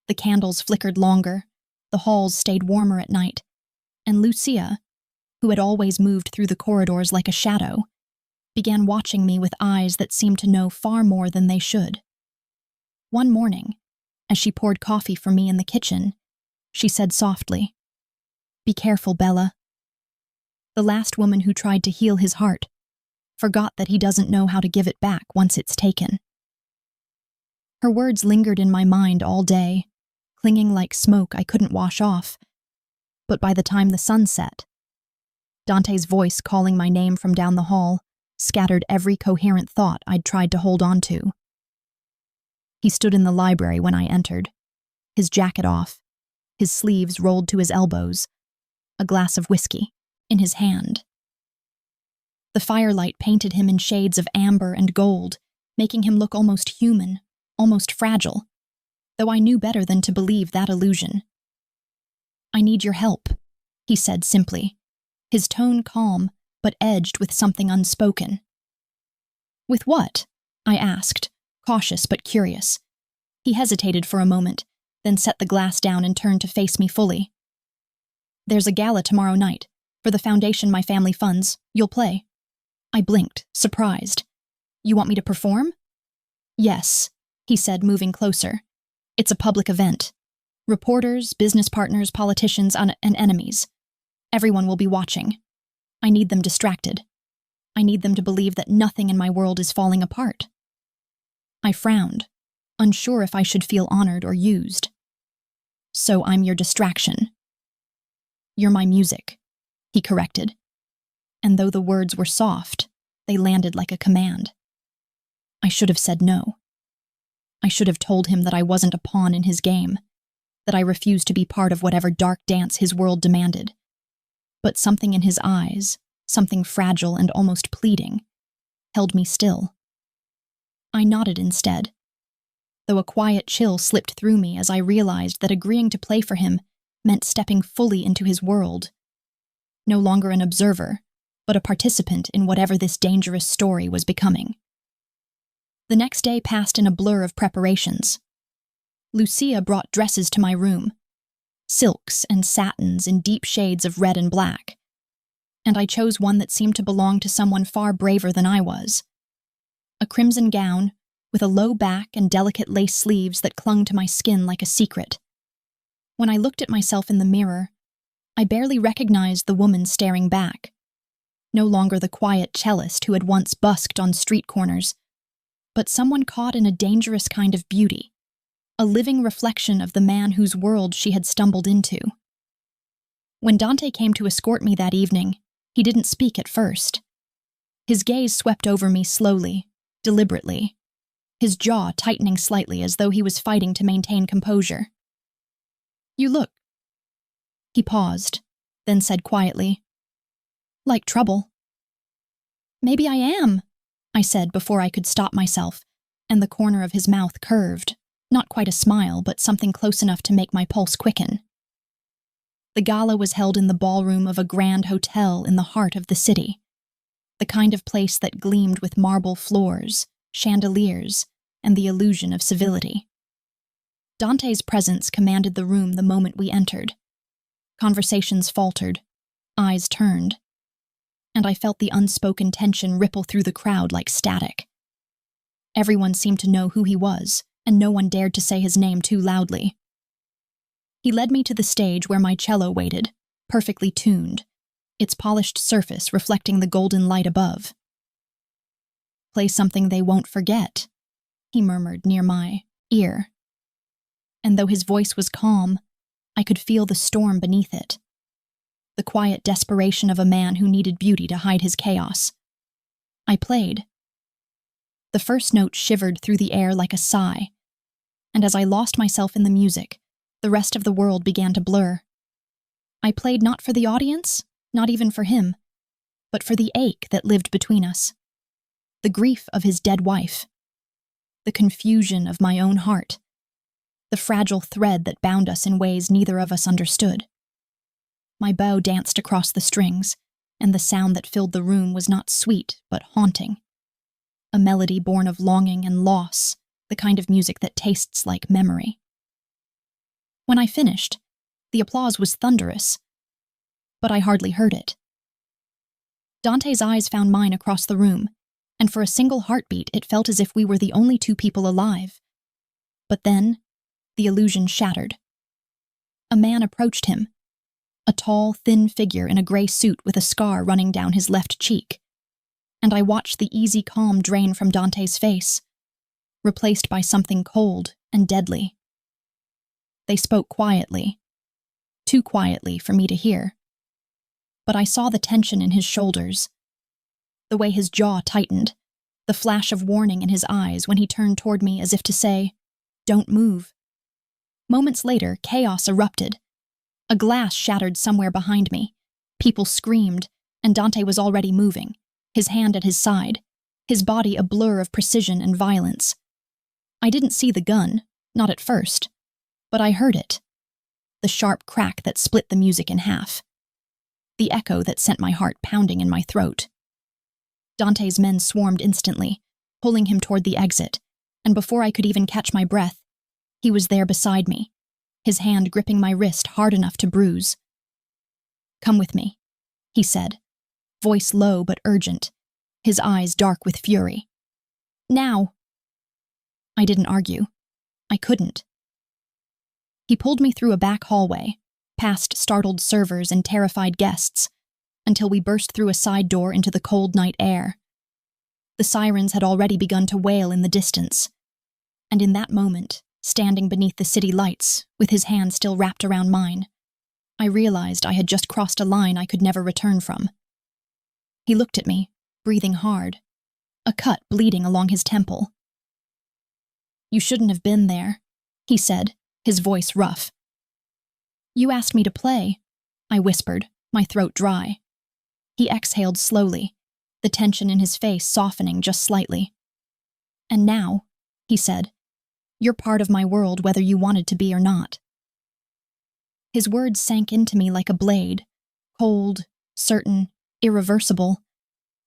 [SPEAKER 1] The candles flickered longer, the halls stayed warmer at night, and Lucia, who had always moved through the corridors like a shadow, began watching me with eyes that seemed to know far more than they should. One morning, as she poured coffee for me in the kitchen, she said softly, "Be careful, Bella." The last woman who tried to heal his heart forgot that he doesn't know how to give it back once it's taken. Her words lingered in my mind all day, clinging like smoke I couldn't wash off. But by the time the sun set, Dante's voice calling my name from down the hall scattered every coherent thought I'd tried to hold on to. He stood in the library when I entered, his jacket off, his sleeves rolled to his elbows, a glass of whiskey in his hand. The firelight painted him in shades of amber and gold, making him look almost human, almost fragile, though I knew better than to believe that illusion. "I need your help," he said simply, his tone calm but edged with something unspoken. "With what?" I asked, cautious but curious. He hesitated for a moment, then set the glass down and turned to face me fully. "There's a gala tomorrow night. For the foundation my family funds. You'll play." I blinked, surprised. "You want me to perform?" "Yes," he said, moving closer. "It's a public event. Reporters, business partners, politicians, and enemies. Everyone will be watching. I need them distracted. I need them to believe that nothing in my world is falling apart." I frowned, unsure if I should feel honored or used. "So I'm your distraction." "You're my music," he corrected. And though the words were soft, they landed like a command. I should have said no. I should have told him that I wasn't a pawn in his game, that I refused to be part of whatever dark dance his world demanded. But something in his eyes, something fragile and almost pleading, held me still. I nodded instead, though a quiet chill slipped through me as I realized that agreeing to play for him meant stepping fully into his world. No longer an observer, but a participant in whatever this dangerous story was becoming. The next day passed in a blur of preparations. Lucia brought dresses to my room, silks and satins in deep shades of red and black, and I chose one that seemed to belong to someone far braver than I was. A crimson gown, with a low back and delicate lace sleeves that clung to my skin like a secret. When I looked at myself in the mirror, I barely recognized the woman staring back. No longer the quiet cellist who had once busked on street corners, but someone caught in a dangerous kind of beauty, a living reflection of the man whose world she had stumbled into. When Dante came to escort me that evening, he didn't speak at first. His gaze swept over me slowly, deliberately, his jaw tightening slightly as though he was fighting to maintain composure. "You look—" He paused, then said quietly, "Like trouble." "Maybe I am," I said before I could stop myself, and the corner of his mouth curved, not quite a smile, but something close enough to make my pulse quicken. The gala was held in the ballroom of a grand hotel in the heart of the city, the kind of place that gleamed with marble floors, chandeliers, and the illusion of civility. Dante's presence commanded the room the moment we entered. Conversations faltered, eyes turned, and I felt the unspoken tension ripple through the crowd like static. Everyone seemed to know who he was, and no one dared to say his name too loudly. He led me to the stage where my cello waited, perfectly tuned, its polished surface reflecting the golden light above. "Play something they won't forget," he murmured near my ear. And though his voice was calm, I could feel the storm beneath it, the quiet desperation of a man who needed beauty to hide his chaos. I played. The first note shivered through the air like a sigh, and as I lost myself in the music, the rest of the world began to blur. I played not for the audience, not even for him, but for the ache that lived between us, the grief of his dead wife, the confusion of my own heart, the fragile thread that bound us in ways neither of us understood. My bow danced across the strings, and the sound that filled the room was not sweet, but haunting. A melody born of longing and loss, the kind of music that tastes like memory. When I finished, the applause was thunderous, but I hardly heard it. Dante's eyes found mine across the room, and for a single heartbeat it felt as if we were the only two people alive. But then, the illusion shattered. A man approached him, a tall, thin figure in a gray suit with a scar running down his left cheek, and I watched the easy calm drain from Dante's face, replaced by something cold and deadly. They spoke quietly, too quietly for me to hear, but I saw the tension in his shoulders, the way his jaw tightened, the flash of warning in his eyes when he turned toward me as if to say, "Don't move." Moments later, chaos erupted. A glass shattered somewhere behind me. People screamed, and Dante was already moving, his hand at his side, his body a blur of precision and violence. I didn't see the gun, not at first, but I heard it. The sharp crack that split the music in half. The echo that sent my heart pounding in my throat. Dante's men swarmed instantly, pulling him toward the exit, and before I could even catch my breath, he was there beside me, his hand gripping my wrist hard enough to bruise. "Come with me," he said, voice low but urgent, his eyes dark with fury. "Now!" I didn't argue. I couldn't. He pulled me through a back hallway, past startled servers and terrified guests, until we burst through a side door into the cold night air. The sirens had already begun to wail in the distance, and in that moment, standing beneath the city lights, with his hand still wrapped around mine, I realized I had just crossed a line I could never return from. He looked at me, breathing hard, a cut bleeding along his temple. "You shouldn't have been there," he said, his voice rough. "You asked me to play," I whispered, my throat dry. He exhaled slowly, the tension in his face softening just slightly. "And now," he said, "you're part of my world whether you wanted to be or not." His words sank into me like a blade, cold, certain, irreversible,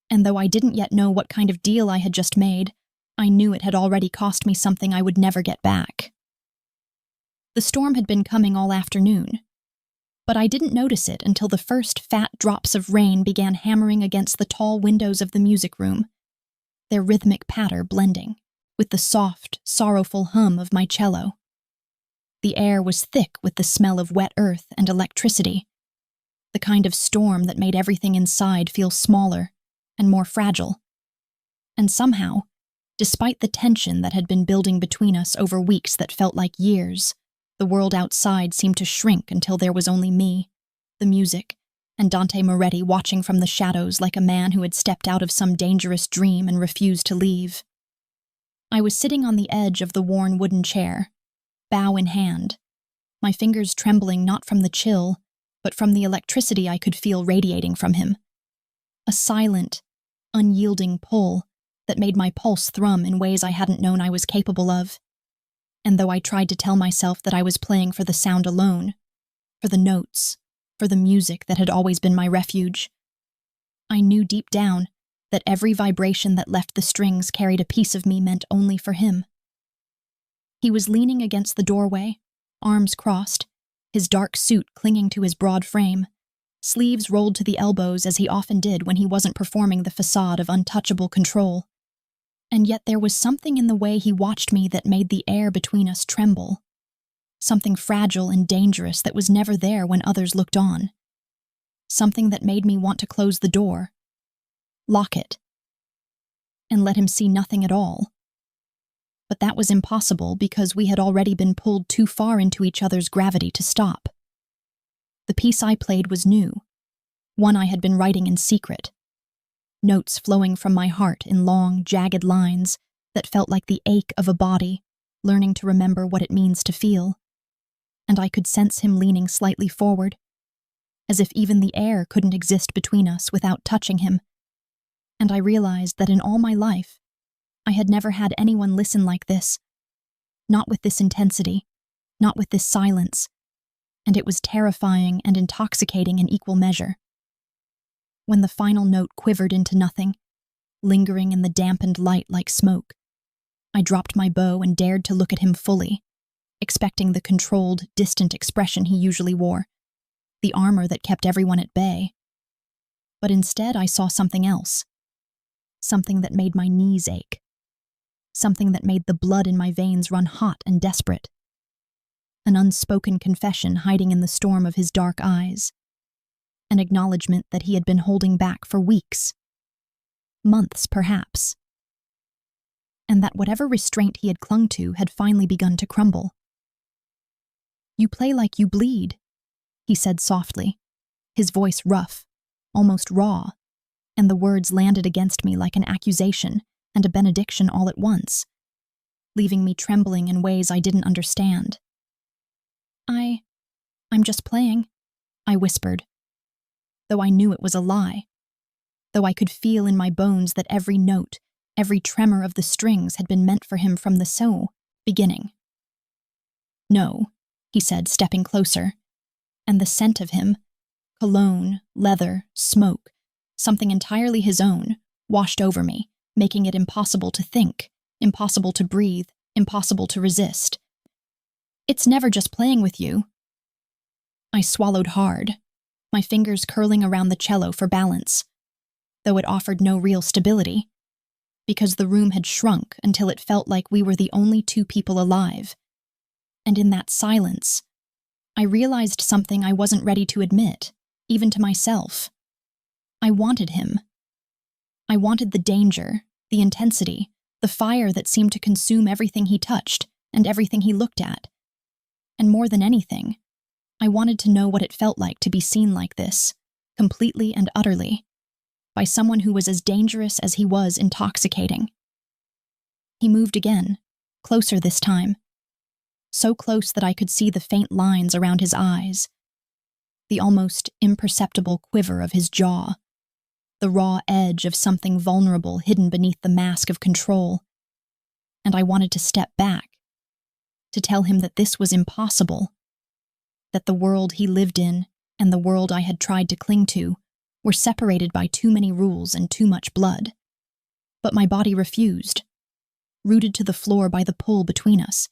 [SPEAKER 1] and though I didn't yet know what kind of deal I had just made, I knew it had already cost me something I would never get back. The storm had been coming all afternoon, but I didn't notice it until the first fat drops of rain began hammering against the tall windows of the music room, their rhythmic patter blending with the soft, sorrowful hum of my cello. The air was thick with the smell of wet earth and electricity, the kind of storm that made everything inside feel smaller and more fragile. And somehow, Despite the tension that had been building between us over weeks that felt like years, the world outside seemed to shrink until there was only me, the music, and Dante Moretti watching from the shadows like a man who had stepped out of some dangerous dream and refused to leave. I was sitting on the edge of the worn wooden chair, bow in hand, my fingers trembling not from the chill, but from the electricity I could feel radiating from him. A silent, unyielding pull that made my pulse thrum in ways I hadn't known I was capable of. And though I tried to tell myself that I was playing for the sound alone, for the notes, for the music that had always been my refuge, I knew deep down that every vibration that left the strings carried a piece of me meant only for him. He was leaning against the doorway, arms crossed, his dark suit clinging to his broad frame, sleeves rolled to the elbows as he often did when he wasn't performing the facade of untouchable control. And yet there was something in the way he watched me that made the air between us tremble. Something fragile and dangerous that was never there when others looked on. Something that made me want to close the door, lock it, and let him see nothing at all. But that was impossible because we had already been pulled too far into each other's gravity to stop. The piece I played was new, one I had been writing in secret. Notes flowing from my heart in long, jagged lines that felt like the ache of a body learning to remember what it means to feel. And I could sense him leaning slightly forward, as if even the air couldn't exist between us without touching him. And I realized that in all my life, I had never had anyone listen like this. Not with this intensity, not with this silence. And it was terrifying and intoxicating in equal measure. When the final note quivered into nothing, lingering in the dampened light like smoke, I dropped my bow and dared to look at him fully, expecting the controlled, distant expression he usually wore, the armor that kept everyone at bay. But instead I saw something else. Something that made my knees ache. Something that made the blood in my veins run hot and desperate. An unspoken confession hiding in the storm of his dark eyes. An acknowledgement that he had been holding back for weeks. Months, perhaps. And that whatever restraint he had clung to had finally begun to crumble. "You play like you bleed," he said softly, his voice rough, almost raw, and the words landed against me like an accusation and a benediction all at once, leaving me trembling in ways I didn't understand. I'm just playing," I whispered, though I knew it was a lie, though I could feel in my bones that every note, every tremor of the strings had been meant for him from the beginning. "No," he said, stepping closer, and the scent of him, cologne, leather, smoke, something entirely his own, washed over me, making it impossible to think, impossible to breathe, impossible to resist. "It's never just playing with you." I swallowed hard, my fingers curling around the cello for balance, though it offered no real stability, because the room had shrunk until it felt like we were the only two people alive. And in that silence, I realized something I wasn't ready to admit, even to myself. I wanted him. I wanted the danger, the intensity, the fire that seemed to consume everything he touched and everything he looked at. And more than anything, I wanted to know what it felt like to be seen like this, completely and utterly, by someone who was as dangerous as he was intoxicating. He moved again, closer this time, so close that I could see the faint lines around his eyes, the almost imperceptible quiver of his jaw, the raw edge of something vulnerable hidden beneath the mask of control. And I wanted to step back, to tell him that this was impossible, that the world he lived in and the world I had tried to cling to were separated by too many rules and too much blood. But my body refused, rooted to the floor by the pull between us,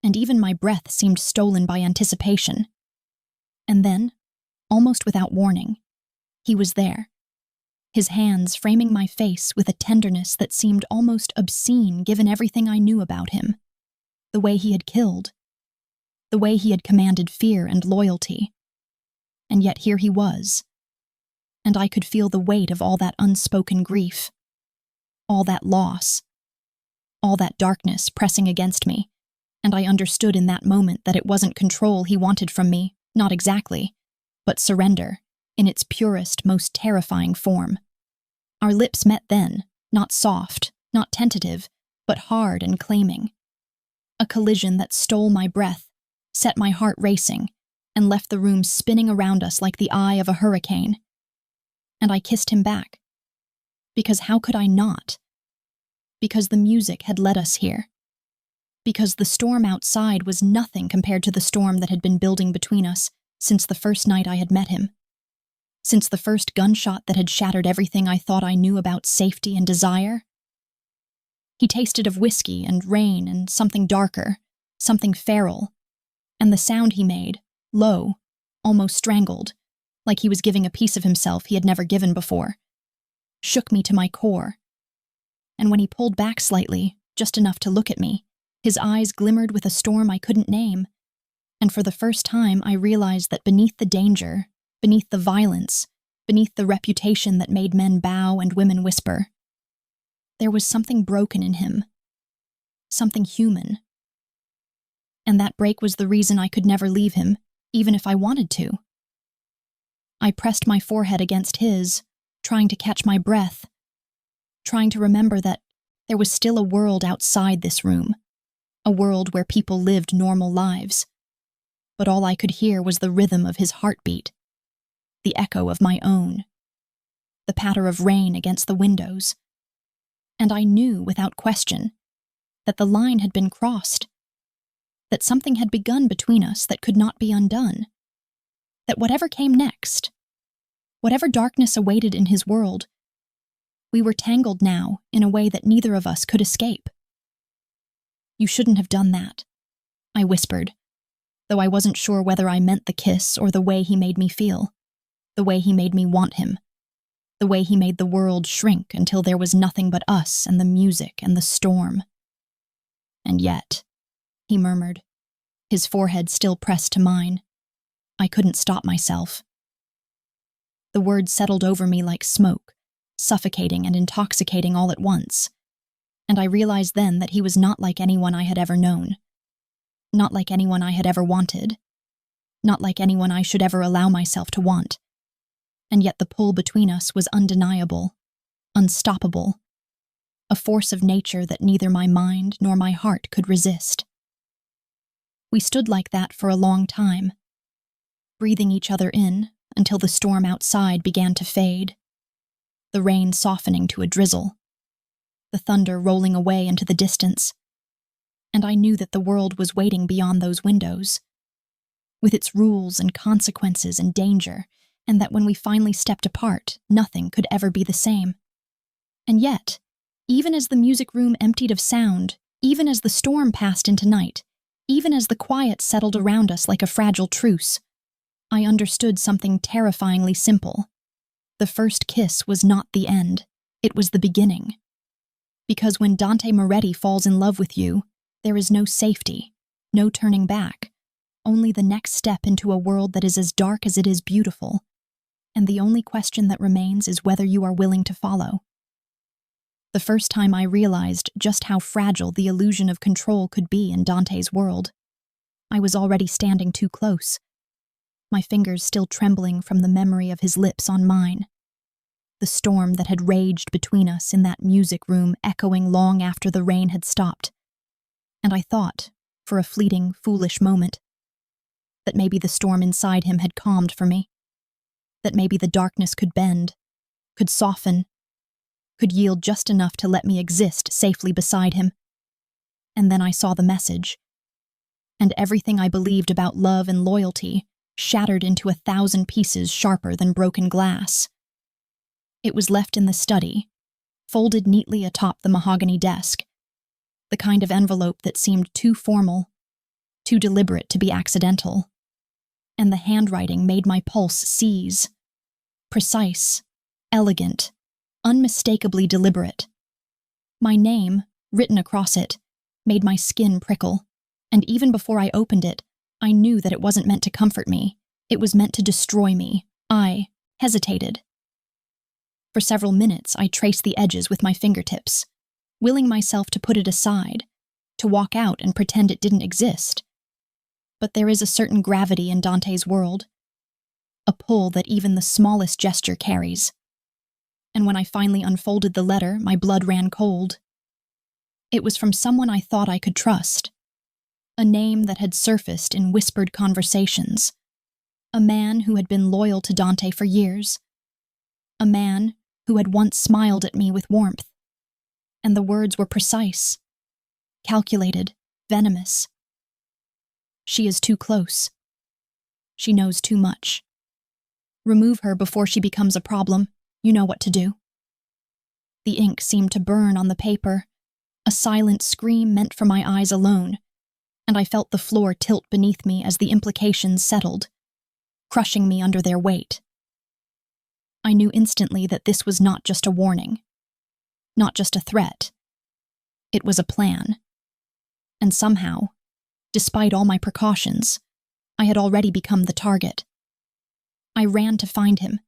[SPEAKER 1] and even my breath seemed stolen by anticipation. And then, almost without warning, he was there, his hands framing my face with a tenderness that seemed almost obscene given everything I knew about him, the way he had killed, the way he had commanded fear and loyalty. And yet here he was, and I could feel the weight of all that unspoken grief, all that loss, all that darkness pressing against me, and I understood in that moment that it wasn't control he wanted from me, not exactly, but surrender, in its purest, most terrifying form. Our lips met then, not soft, not tentative, but hard and claiming. A collision that stole my breath, set my heart racing, and left the room spinning around us like the eye of a hurricane. And I kissed him back. Because how could I not? Because the music had led us here. Because the storm outside was nothing compared to the storm that had been building between us since the first night I had met him. Since the first gunshot that had shattered everything I thought I knew about safety and desire. He tasted of whiskey and rain and something darker, something feral, and the sound he made, low, almost strangled, like he was giving a piece of himself he had never given before, shook me to my core. And when he pulled back slightly, just enough to look at me, his eyes glimmered with a storm I couldn't name, and for the first time I realized that beneath the danger, beneath the violence, beneath the reputation that made men bow and women whisper, there was something broken in him, something human. And that break was the reason I could never leave him, even if I wanted to. I pressed my forehead against his, trying to catch my breath, trying to remember that there was still a world outside this room, a world where people lived normal lives. But all I could hear was the rhythm of his heartbeat, the echo of my own, the patter of rain against the windows. And I knew, without question, that the line had been crossed, that something had begun between us that could not be undone, that whatever came next, whatever darkness awaited in his world, we were tangled now in a way that neither of us could escape. "You shouldn't have done that," I whispered, though I wasn't sure whether I meant the kiss or the way he made me feel, the way he made me want him, the way he made the world shrink until there was nothing but us and the music and the storm. "And yet," he murmured, his forehead still pressed to mine, I couldn't stop myself. The words settled over me like smoke, suffocating and intoxicating all at once, and I realized then that he was not like anyone I had ever known, not like anyone I had ever wanted, not like anyone I should ever allow myself to want. And yet the pull between us was undeniable, unstoppable, a force of nature that neither my mind nor my heart could resist. We stood like that for a long time, breathing each other in until the storm outside began to fade, the rain softening to a drizzle, the thunder rolling away into the distance, and I knew that the world was waiting beyond those windows, with its rules and consequences and danger, and that when we finally stepped apart, nothing could ever be the same. And yet, even as the music room emptied of sound, even as the storm passed into night, even as the quiet settled around us like a fragile truce, I understood something terrifyingly simple. The first kiss was not the end, it was the beginning. Because when Dante Moretti falls in love with you, there is no safety, no turning back, only the next step into a world that is as dark as it is beautiful, and the only question that remains is whether you are willing to follow. The first time I realized just how fragile the illusion of control could be in Dante's world, I was already standing too close, my fingers still trembling from the memory of his lips on mine, the storm that had raged between us in that music room echoing long after the rain had stopped. And I thought, for a fleeting, foolish moment, that maybe the storm inside him had calmed for me, that maybe the darkness could bend, could soften, could yield just enough to let me exist safely beside him. And then I saw the message, and everything I believed about love and loyalty shattered into 1,000 pieces sharper than broken glass. It was left in the study, folded neatly atop the mahogany desk, the kind of envelope that seemed too formal, too deliberate to be accidental. And the handwriting made my pulse seize. Precise, elegant, unmistakably deliberate. My name, written across it, made my skin prickle, and even before I opened it, I knew that it wasn't meant to comfort me. It was meant to destroy me. I hesitated. For several minutes, I traced the edges with my fingertips, willing myself to put it aside, to walk out and pretend it didn't exist. But there is a certain gravity in Dante's world, a pull that even the smallest gesture carries. And when I finally unfolded the letter, my blood ran cold. It was from someone I thought I could trust, a name that had surfaced in whispered conversations, a man who had been loyal to Dante for years, a man who had once smiled at me with warmth. And the words were precise, calculated, venomous. She is too close. She knows too much. Remove her before she becomes a problem. You know what to do. The ink seemed to burn on the paper, a silent scream meant for my eyes alone, and I felt the floor tilt beneath me as the implications settled, crushing me under their weight. I knew instantly that this was not just a warning, not just a threat. It was a plan. And somehow, despite all my precautions, I had already become the target. I ran to find him,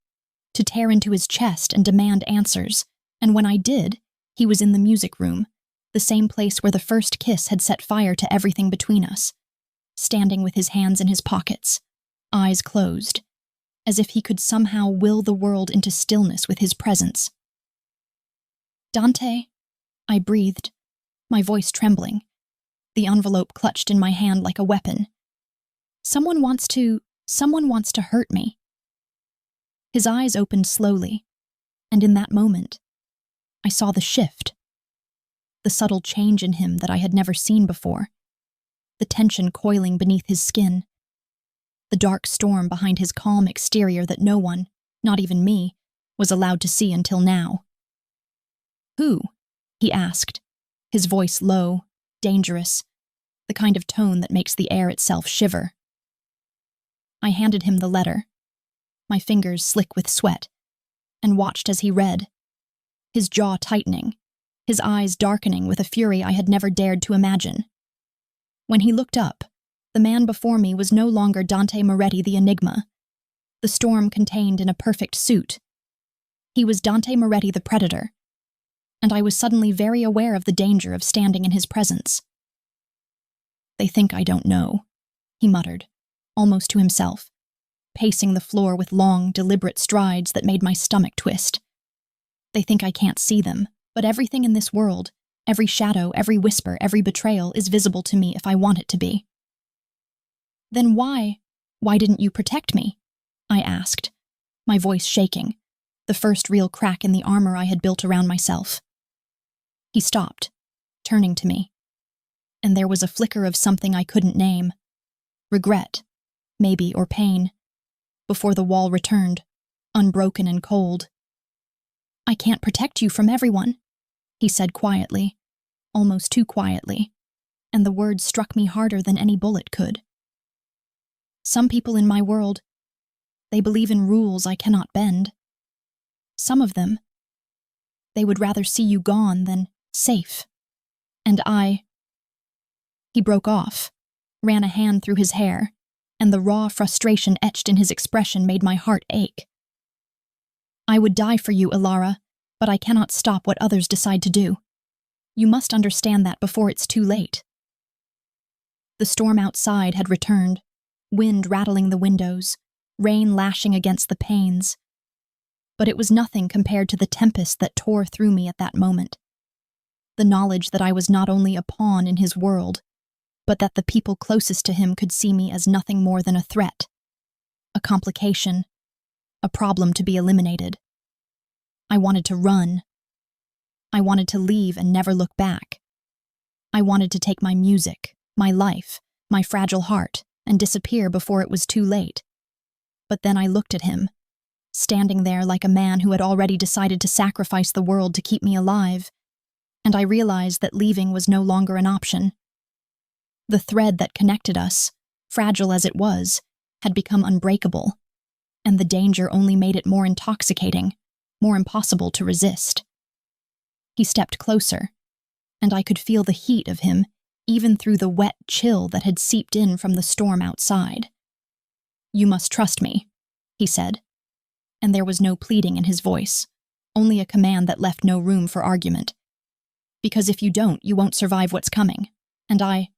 [SPEAKER 1] to tear into his chest and demand answers, and when I did, he was in the music room, the same place where the first kiss had set fire to everything between us, standing with his hands in his pockets, eyes closed, as if he could somehow will the world into stillness with his presence. "Dante," I breathed, my voice trembling, the envelope clutched in my hand like a weapon. Someone wants to hurt me." His eyes opened slowly, and in that moment, I saw the shift, the subtle change in him that I had never seen before, the tension coiling beneath his skin, the dark storm behind his calm exterior that no one, not even me, was allowed to see until now. "Who?" he asked, his voice low, dangerous, the kind of tone that makes the air itself shiver. I handed him the letter, my fingers slick with sweat, and watched as he read, his jaw tightening, his eyes darkening with a fury I had never dared to imagine. When he looked up, the man before me was no longer Dante Moretti the Enigma, the storm contained in a perfect suit. He was Dante Moretti the Predator, and I was suddenly very aware of the danger of standing in his presence. "They think I don't know," he muttered, almost to himself, pacing the floor with long, deliberate strides that made my stomach twist. "They think I can't see them, but everything in this world, every shadow, every whisper, every betrayal is visible to me if I want it to be." "Then why didn't you protect me?" I asked, my voice shaking, the first real crack in the armor I had built around myself. He stopped, turning to me, and there was a flicker of something I couldn't name. Regret, maybe, or pain, before the wall returned, unbroken and cold. "I can't protect you from everyone," he said quietly, almost too quietly, and the words struck me harder than any bullet could. "Some people in my world, they believe in rules I cannot bend. Some of them, they would rather see you gone than safe. And I—" He broke off, ran a hand through his hair, and the raw frustration etched in his expression made my heart ache. "I would die for you, Ilara, but I cannot stop what others decide to do. You must understand that before it's too late." The storm outside had returned, wind rattling the windows, rain lashing against the panes. But it was nothing compared to the tempest that tore through me at that moment. The knowledge that I was not only a pawn in his world, but that the people closest to him could see me as nothing more than a threat, a complication, a problem to be eliminated. I wanted to run. I wanted to leave and never look back. I wanted to take my music, my life, my fragile heart, and disappear before it was too late. But then I looked at him, standing there like a man who had already decided to sacrifice the world to keep me alive, and I realized that leaving was no longer an option. The thread that connected us, fragile as it was, had become unbreakable, and the danger only made it more intoxicating, more impossible to resist. He stepped closer, and I could feel the heat of him even through the wet chill that had seeped in from the storm outside. "You must trust me," he said, and there was no pleading in his voice, only a command that left no room for argument. Because if you don't, you won't survive what's coming. And I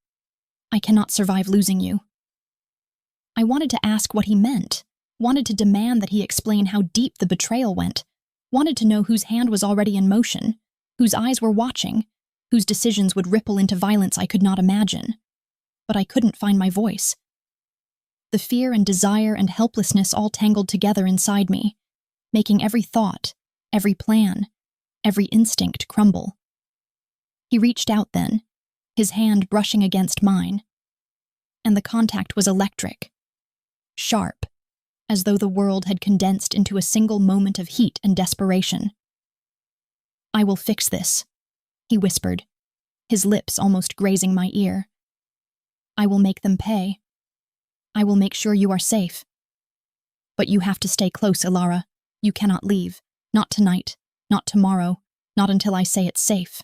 [SPEAKER 1] cannot survive losing you. I wanted to ask what he meant, wanted to demand that he explain how deep the betrayal went, wanted to know whose hand was already in motion, whose eyes were watching, whose decisions would ripple into violence I could not imagine. But I couldn't find my voice. The fear and desire and helplessness all tangled together inside me, making every thought, every plan, every instinct crumble. He reached out then, his hand brushing against mine, and the contact was electric, sharp, as though the world had condensed into a single moment of heat and desperation. "I will fix this," he whispered, his lips almost grazing my ear. "I will make them pay. I will make sure you are safe. But you have to stay close, Ilara. You cannot leave. Not tonight, not tomorrow, not until I say it's safe."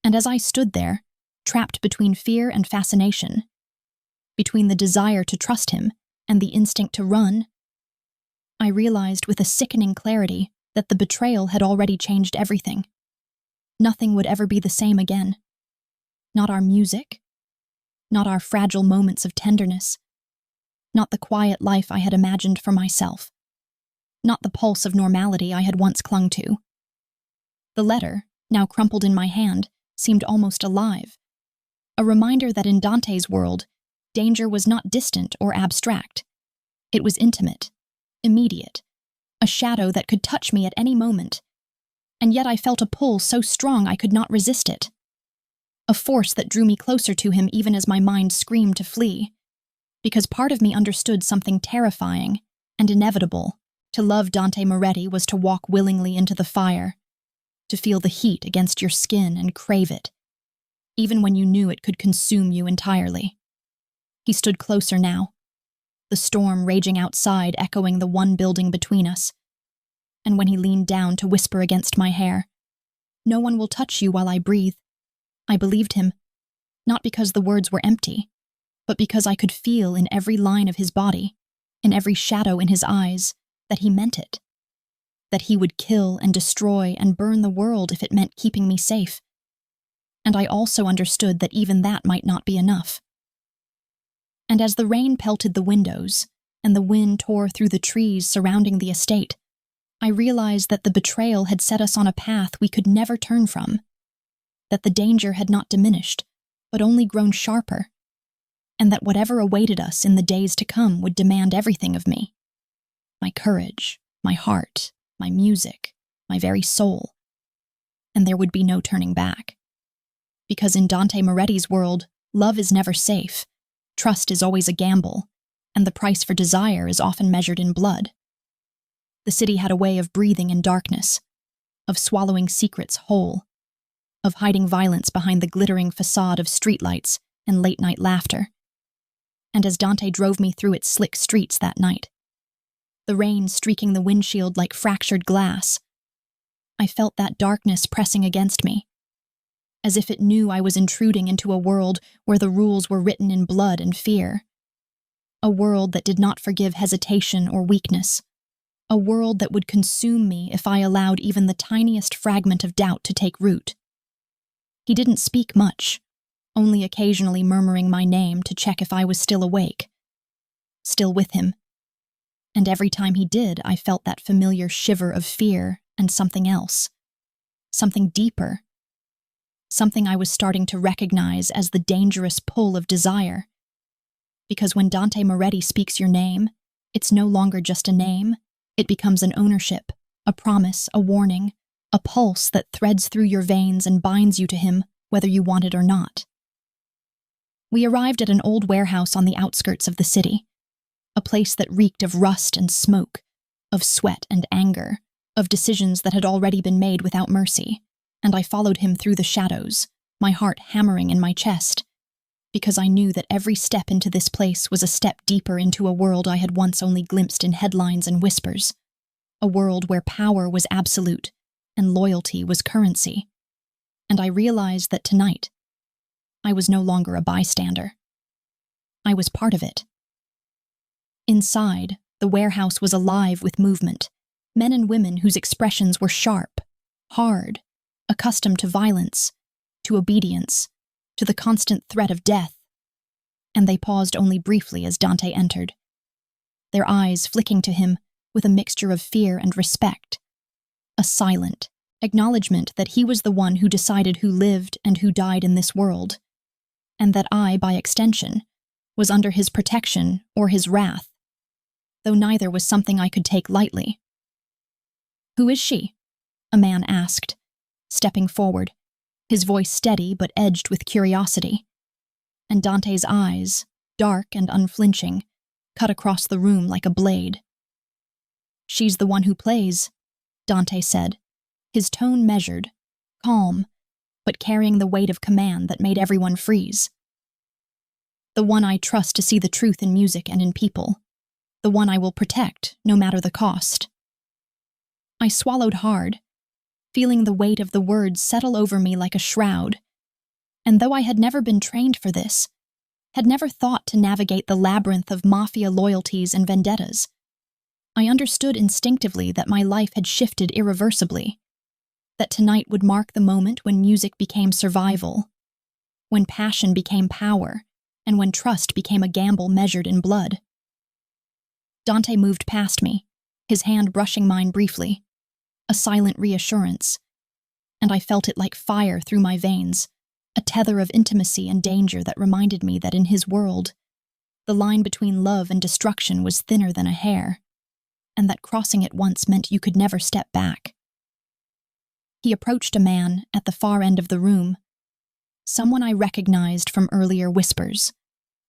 [SPEAKER 1] And as I stood there, trapped between fear and fascination, between the desire to trust him and the instinct to run, I realized with a sickening clarity that the betrayal had already changed everything. Nothing would ever be the same again. Not our music, not our fragile moments of tenderness, not the quiet life I had imagined for myself, not the pulse of normality I had once clung to. The letter, now crumpled in my hand, seemed almost alive, a reminder that in Dante's world, danger was not distant or abstract. It was intimate, immediate, a shadow that could touch me at any moment, and yet I felt a pull so strong I could not resist it. A force that drew me closer to him even as my mind screamed to flee, because part of me understood something terrifying and inevitable. To love Dante Moretti was to walk willingly into the fire, to feel the heat against your skin and crave it, even when you knew it could consume you entirely. He stood closer now, the storm raging outside echoing the one building between us, and when he leaned down to whisper against my hair, "No one will touch you while I breathe," I believed him, not because the words were empty, but because I could feel in every line of his body, in every shadow in his eyes, that he meant it, that he would kill and destroy and burn the world if it meant keeping me safe. And I also understood that even that might not be enough. And as the rain pelted the windows, and the wind tore through the trees surrounding the estate, I realized that the betrayal had set us on a path we could never turn from, that the danger had not diminished, but only grown sharper, and that whatever awaited us in the days to come would demand everything of me. My courage, my heart, my music, my very soul. And there would be no turning back. Because in Dante Moretti's world, love is never safe, trust is always a gamble, and the price for desire is often measured in blood. The city had a way of breathing in darkness, of swallowing secrets whole, of hiding violence behind the glittering facade of streetlights and late-night laughter. And as Dante drove me through its slick streets that night, the rain streaking the windshield like fractured glass, I felt that darkness pressing against me, as if it knew I was intruding into a world where the rules were written in blood and fear. A world that did not forgive hesitation or weakness. A world that would consume me if I allowed even the tiniest fragment of doubt to take root. He didn't speak much, only occasionally murmuring my name to check if I was still awake, still with him. And every time he did, I felt that familiar shiver of fear and something else, something deeper, something I was starting to recognize as the dangerous pull of desire. Because when Dante Moretti speaks your name, it's no longer just a name, it becomes an ownership, a promise, a warning, a pulse that threads through your veins and binds you to him, whether you want it or not. We arrived at an old warehouse on the outskirts of the city, a place that reeked of rust and smoke, of sweat and anger, of decisions that had already been made without mercy, and I followed him through the shadows, my heart hammering in my chest, because I knew that every step into this place was a step deeper into a world I had once only glimpsed in headlines and whispers, a world where power was absolute and loyalty was currency. And I realized that tonight, I was no longer a bystander. I was part of it. Inside, the warehouse was alive with movement, men and women whose expressions were sharp, hard, accustomed to violence, to obedience, to the constant threat of death. And they paused only briefly as Dante entered, their eyes flicking to him with a mixture of fear and respect, a silent acknowledgement that he was the one who decided who lived and who died in this world, and that I, by extension, was under his protection or his wrath, though neither was something I could take lightly. "Who is she?" a man asked, stepping forward, his voice steady but edged with curiosity. And Dante's eyes, dark and unflinching, cut across the room like a blade. "She's the one who plays," Dante said, his tone measured, calm, but carrying the weight of command that made everyone freeze. "The one I trust to see the truth in music and in people. The one I will protect, no matter the cost." I swallowed hard, feeling the weight of the words settle over me like a shroud. And though I had never been trained for this, had never thought to navigate the labyrinth of Mafia loyalties and vendettas, I understood instinctively that my life had shifted irreversibly, that tonight would mark the moment when music became survival, when passion became power, and when trust became a gamble measured in blood. Dante moved past me, his hand brushing mine briefly, a silent reassurance, and I felt it like fire through my veins, a tether of intimacy and danger that reminded me that in his world, the line between love and destruction was thinner than a hair, and that crossing it once meant you could never step back. He approached a man at the far end of the room, someone I recognized from earlier whispers,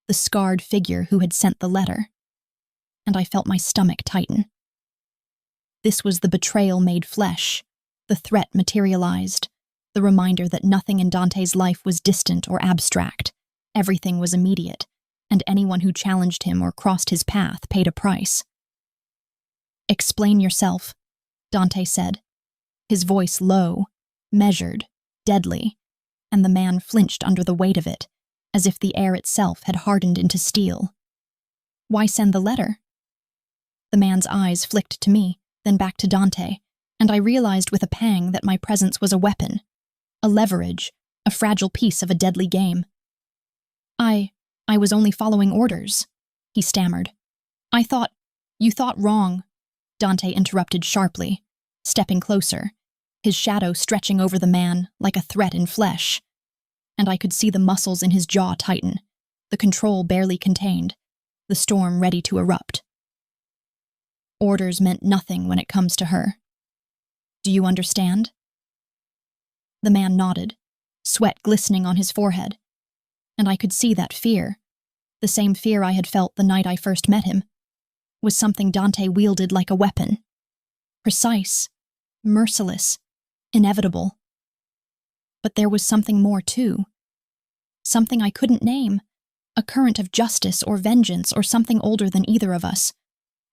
[SPEAKER 1] the scarred figure who had sent the letter, and I felt my stomach tighten. This was the betrayal made flesh, the threat materialized, the reminder that nothing in Dante's life was distant or abstract. Everything was immediate, and anyone who challenged him or crossed his path paid a price. "Explain yourself," Dante said, his voice low, measured, deadly, and the man flinched under the weight of it, as if the air itself had hardened into steel. "Why send the letter?" The man's eyes flicked to me, then back to Dante, and I realized with a pang that my presence was a weapon, a leverage, a fragile piece of a deadly game. I was only following orders," he stammered. You thought wrong," Dante interrupted sharply, stepping closer, his shadow stretching over the man like a threat in flesh, and I could see the muscles in his jaw tighten, the control barely contained, the storm ready to erupt. "Orders meant nothing when it comes to her. Do you understand?" The man nodded, sweat glistening on his forehead, and I could see that fear, the same fear I had felt the night I first met him, was something Dante wielded like a weapon. Precise, merciless, inevitable. But there was something more too. Something I couldn't name, a current of justice or vengeance or something older than either of us.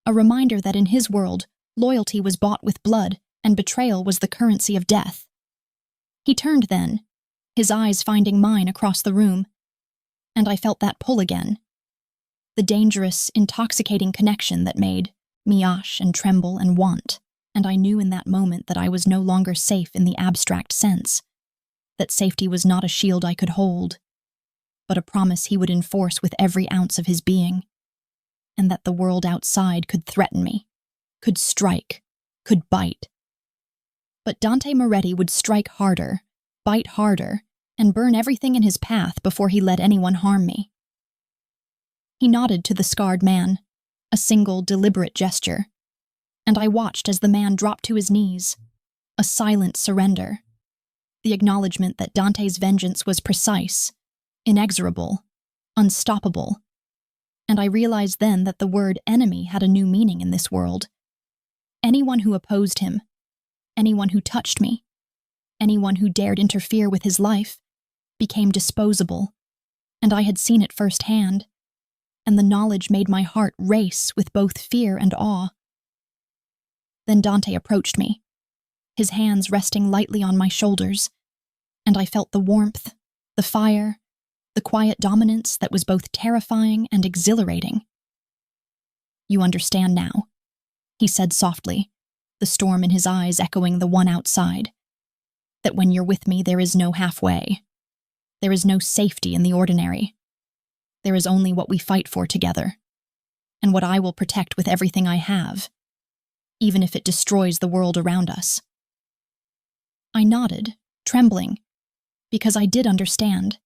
[SPEAKER 1] A reminder that in his world, loyalty was bought with blood and betrayal was the currency of death. He turned then, his eyes finding mine across the room, and I felt that pull again. The dangerous, intoxicating connection that made me ache and tremble and want, and I knew in that moment that I was no longer safe in the abstract sense, that safety was not a shield I could hold, but a promise he would enforce with every ounce of his being, and that the world outside could threaten me, could strike, could bite. But Dante Moretti would strike harder, bite harder, and burn everything in his path before he let anyone harm me. He nodded to the scarred man, a single, deliberate gesture, and I watched as the man dropped to his knees, a silent surrender, the acknowledgement that Dante's vengeance was precise, inexorable, unstoppable, and I realized then that the word enemy had a new meaning in this world. Anyone who opposed him, anyone who touched me, anyone who dared interfere with his life, became disposable, and I had seen it firsthand, and the knowledge made my heart race with both fear and awe. Then Dante approached me, his hands resting lightly on my shoulders, and I felt the warmth, the fire, the quiet dominance that was both terrifying and exhilarating. "You understand now," he said softly, the storm in his eyes echoing the one outside. That when you're with me, there is no halfway. There is no safety in the ordinary. There is only what we fight for together, and what I will protect with everything I have, even if it destroys the world around us. I nodded, trembling, because I did understand,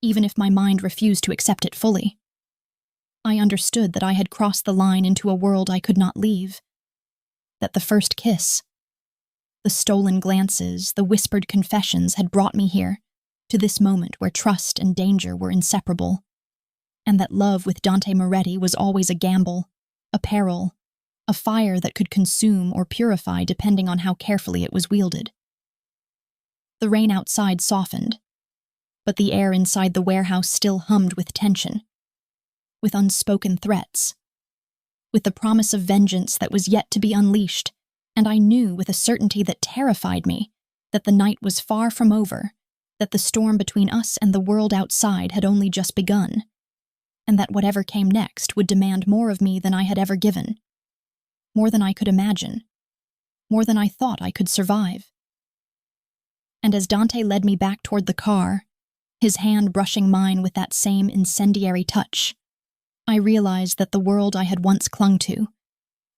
[SPEAKER 1] even if my mind refused to accept it fully. I understood that I had crossed the line into a world I could not leave, that the first kiss, the stolen glances, the whispered confessions had brought me here, to this moment where trust and danger were inseparable, and that love with Dante Moretti was always a gamble, a peril, a fire that could consume or purify depending on how carefully it was wielded. The rain outside softened, but the air inside the warehouse still hummed with tension, with unspoken threats, with the promise of vengeance that was yet to be unleashed, and I knew with a certainty that terrified me that the night was far from over, that the storm between us and the world outside had only just begun, and that whatever came next would demand more of me than I had ever given, more than I could imagine, more than I thought I could survive. And as Dante led me back toward the car, his hand brushing mine with that same incendiary touch, I realized that the world I had once clung to,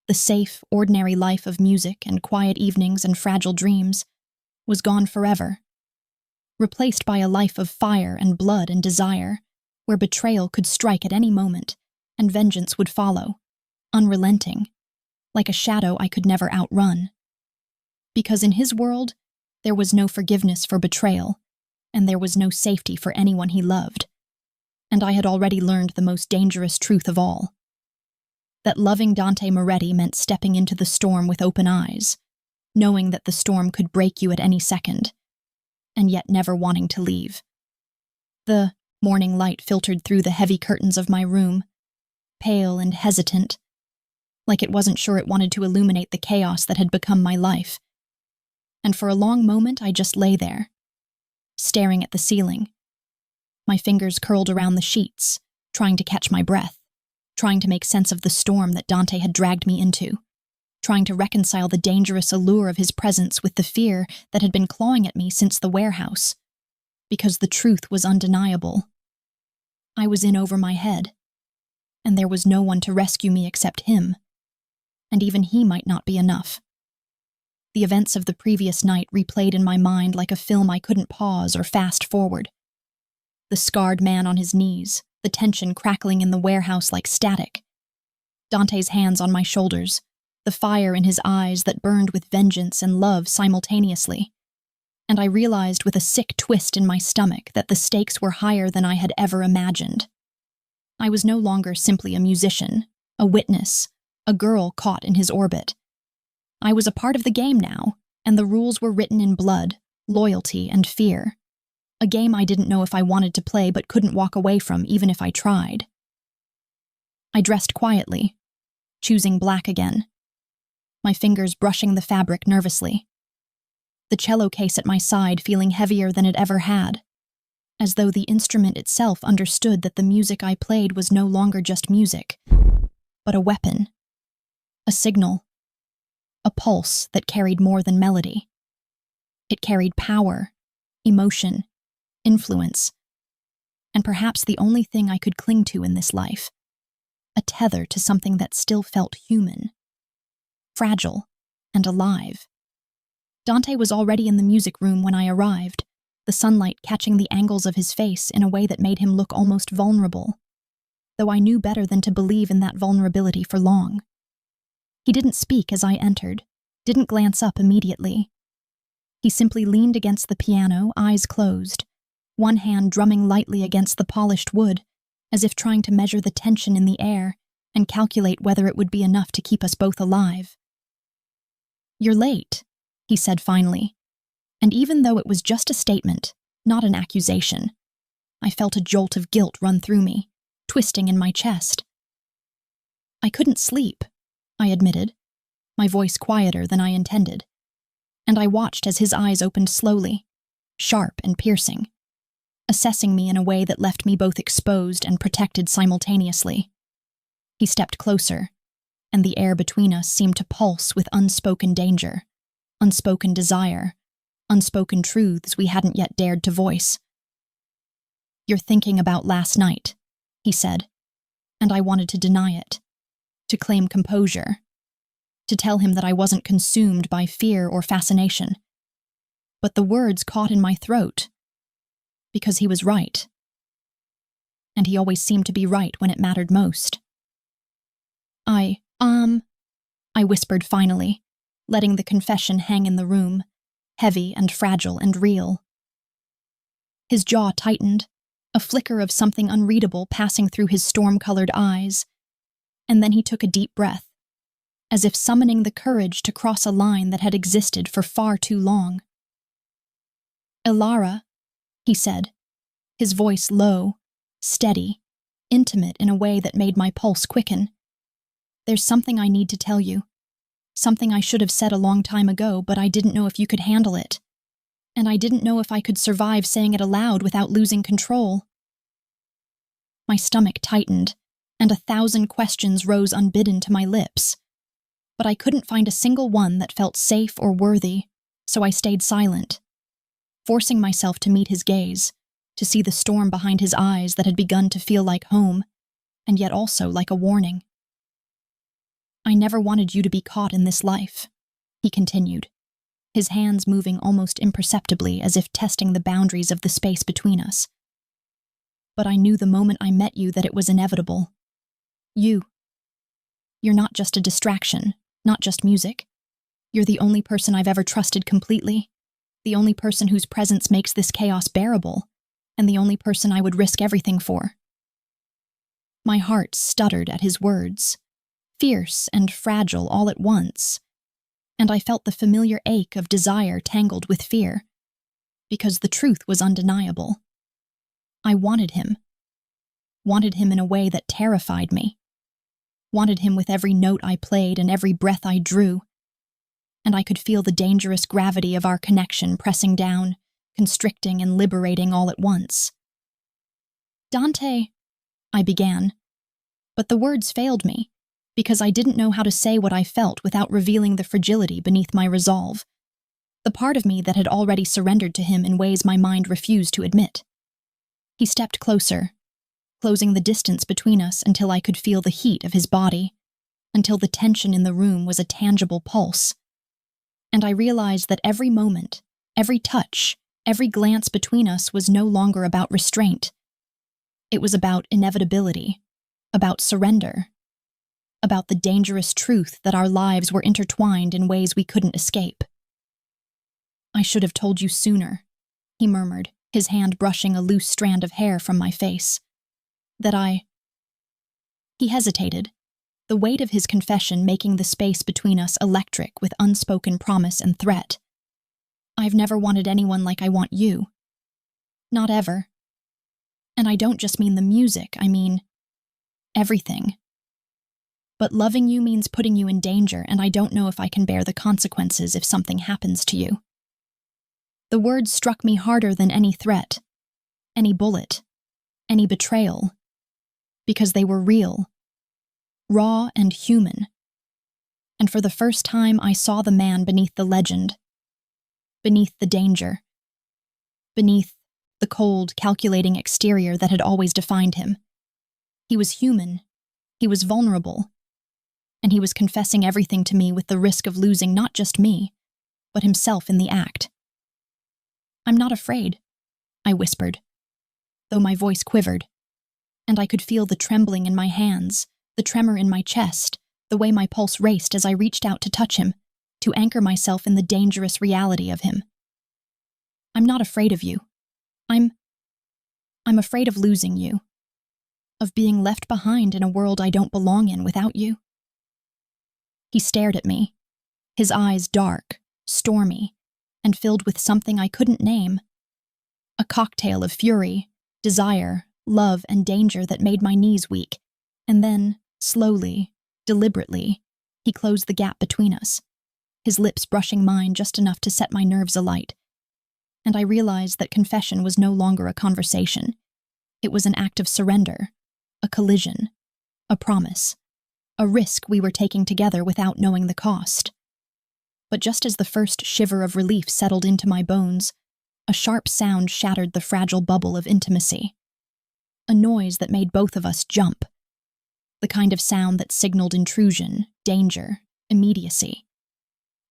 [SPEAKER 1] the safe, ordinary life of music and quiet evenings and fragile dreams, was gone forever, replaced by a life of fire and blood and desire, where betrayal could strike at any moment and vengeance would follow, unrelenting, like a shadow I could never outrun. Because in his world, there was no forgiveness for betrayal, and there was no safety for anyone he loved. And I had already learned the most dangerous truth of all. That loving Dante Moretti meant stepping into the storm with open eyes, knowing that the storm could break you at any second, and yet never wanting to leave. The morning light filtered through the heavy curtains of my room, pale and hesitant, like it wasn't sure it wanted to illuminate the chaos that had become my life. And for a long moment I just lay there, staring at the ceiling, my fingers curled around the sheets, trying to catch my breath, trying to make sense of the storm that Dante had dragged me into, trying to reconcile the dangerous allure of his presence with the fear that had been clawing at me since the warehouse, because the truth was undeniable. I was in over my head, and there was no one to rescue me except him, and even he might not be enough. The events of the previous night replayed in my mind like a film I couldn't pause or fast forward. The scarred man on his knees, the tension crackling in the warehouse like static. Dante's hands on my shoulders, the fire in his eyes that burned with vengeance and love simultaneously. And I realized with a sick twist in my stomach that the stakes were higher than I had ever imagined. I was no longer simply a musician, a witness, a girl caught in his orbit. I was a part of the game now, and the rules were written in blood, loyalty, and fear. A game I didn't know if I wanted to play but couldn't walk away from even if I tried. I dressed quietly, choosing black again, my fingers brushing the fabric nervously. The cello case at my side feeling heavier than it ever had, as though the instrument itself understood that the music I played was no longer just music, but a weapon, a signal, a pulse that carried more than melody. It carried power, emotion, influence, and perhaps the only thing I could cling to in this life, a tether to something that still felt human, fragile, and alive. Dante was already in the music room when I arrived, the sunlight catching the angles of his face in a way that made him look almost vulnerable, though I knew better than to believe in that vulnerability for long. He didn't speak as I entered, didn't glance up immediately. He simply leaned against the piano, eyes closed, one hand drumming lightly against the polished wood, as if trying to measure the tension in the air and calculate whether it would be enough to keep us both alive. "You're late," he said finally, and even though it was just a statement, not an accusation, I felt a jolt of guilt run through me, twisting in my chest. "I couldn't sleep," I admitted, my voice quieter than I intended, and I watched as his eyes opened slowly, sharp and piercing, assessing me in a way that left me both exposed and protected simultaneously. He stepped closer, and the air between us seemed to pulse with unspoken danger, unspoken desire, unspoken truths we hadn't yet dared to voice. "You're thinking about last night," he said, and I wanted to deny it, to claim composure, to tell him that I wasn't consumed by fear or fascination. But the words caught in my throat, because he was right. And he always seemed to be right when it mattered most. I whispered finally, letting the confession hang in the room, heavy and fragile and real. His jaw tightened, a flicker of something unreadable passing through his storm-colored eyes, and then he took a deep breath, as if summoning the courage to cross a line that had existed for far too long. "Ilara," he said, his voice low, steady, intimate in a way that made my pulse quicken. "There's something I need to tell you. Something I should have said a long time ago, but I didn't know if you could handle it. And I didn't know if I could survive saying it aloud without losing control." My stomach tightened, and 1,000 questions rose unbidden to my lips. But I couldn't find a single one that felt safe or worthy, so I stayed silent, forcing myself to meet his gaze, to see the storm behind his eyes that had begun to feel like home, and yet also like a warning. "I never wanted you to be caught in this life," he continued, his hands moving almost imperceptibly as if testing the boundaries of the space between us. "But I knew the moment I met you that it was inevitable. You're not just a distraction, not just music. You're the only person I've ever trusted completely, the only person whose presence makes this chaos bearable, and the only person I would risk everything for." My heart stuttered at his words, fierce and fragile all at once, and I felt the familiar ache of desire tangled with fear, because the truth was undeniable. I wanted him in a way that terrified me, wanted him with every note I played and every breath I drew, and I could feel the dangerous gravity of our connection pressing down, constricting and liberating all at once. "Dante," I began, but the words failed me, because I didn't know how to say what I felt without revealing the fragility beneath my resolve, the part of me that had already surrendered to him in ways my mind refused to admit. He stepped closer, closing the distance between us until I could feel the heat of his body, until the tension in the room was a tangible pulse. And I realized that every moment, every touch, every glance between us was no longer about restraint. It was about inevitability, about surrender, about the dangerous truth that our lives were intertwined in ways we couldn't escape. "I should have told you sooner," he murmured, his hand brushing a loose strand of hair from my face. He hesitated, the weight of his confession making the space between us electric with unspoken promise and threat. "I've never wanted anyone like I want you. Not ever. And I don't just mean the music, I mean everything. But loving you means putting you in danger, and I don't know if I can bear the consequences if something happens to you." The words struck me harder than any threat, any bullet, any betrayal, because they were real, raw and human. And for the first time I saw the man beneath the legend, beneath the danger, beneath the cold, calculating exterior that had always defined him. He was human, he was vulnerable, and he was confessing everything to me with the risk of losing not just me, but himself in the act. "I'm not afraid," I whispered, though my voice quivered, and I could feel the trembling in my hands, the tremor in my chest, the way my pulse raced as I reached out to touch him, to anchor myself in the dangerous reality of him. "I'm not afraid of you. I'm afraid of losing you, of being left behind in a world I don't belong in without you." He stared at me, his eyes dark, stormy, and filled with something I couldn't name. A cocktail of fury, desire, love, and danger that made my knees weak. And then, slowly, deliberately, he closed the gap between us, his lips brushing mine just enough to set my nerves alight. And I realized that confession was no longer a conversation. It was an act of surrender, a collision, a promise, a risk we were taking together without knowing the cost. But just as the first shiver of relief settled into my bones, a sharp sound shattered the fragile bubble of intimacy. A noise that made both of us jump. The kind of sound that signaled intrusion, danger, immediacy.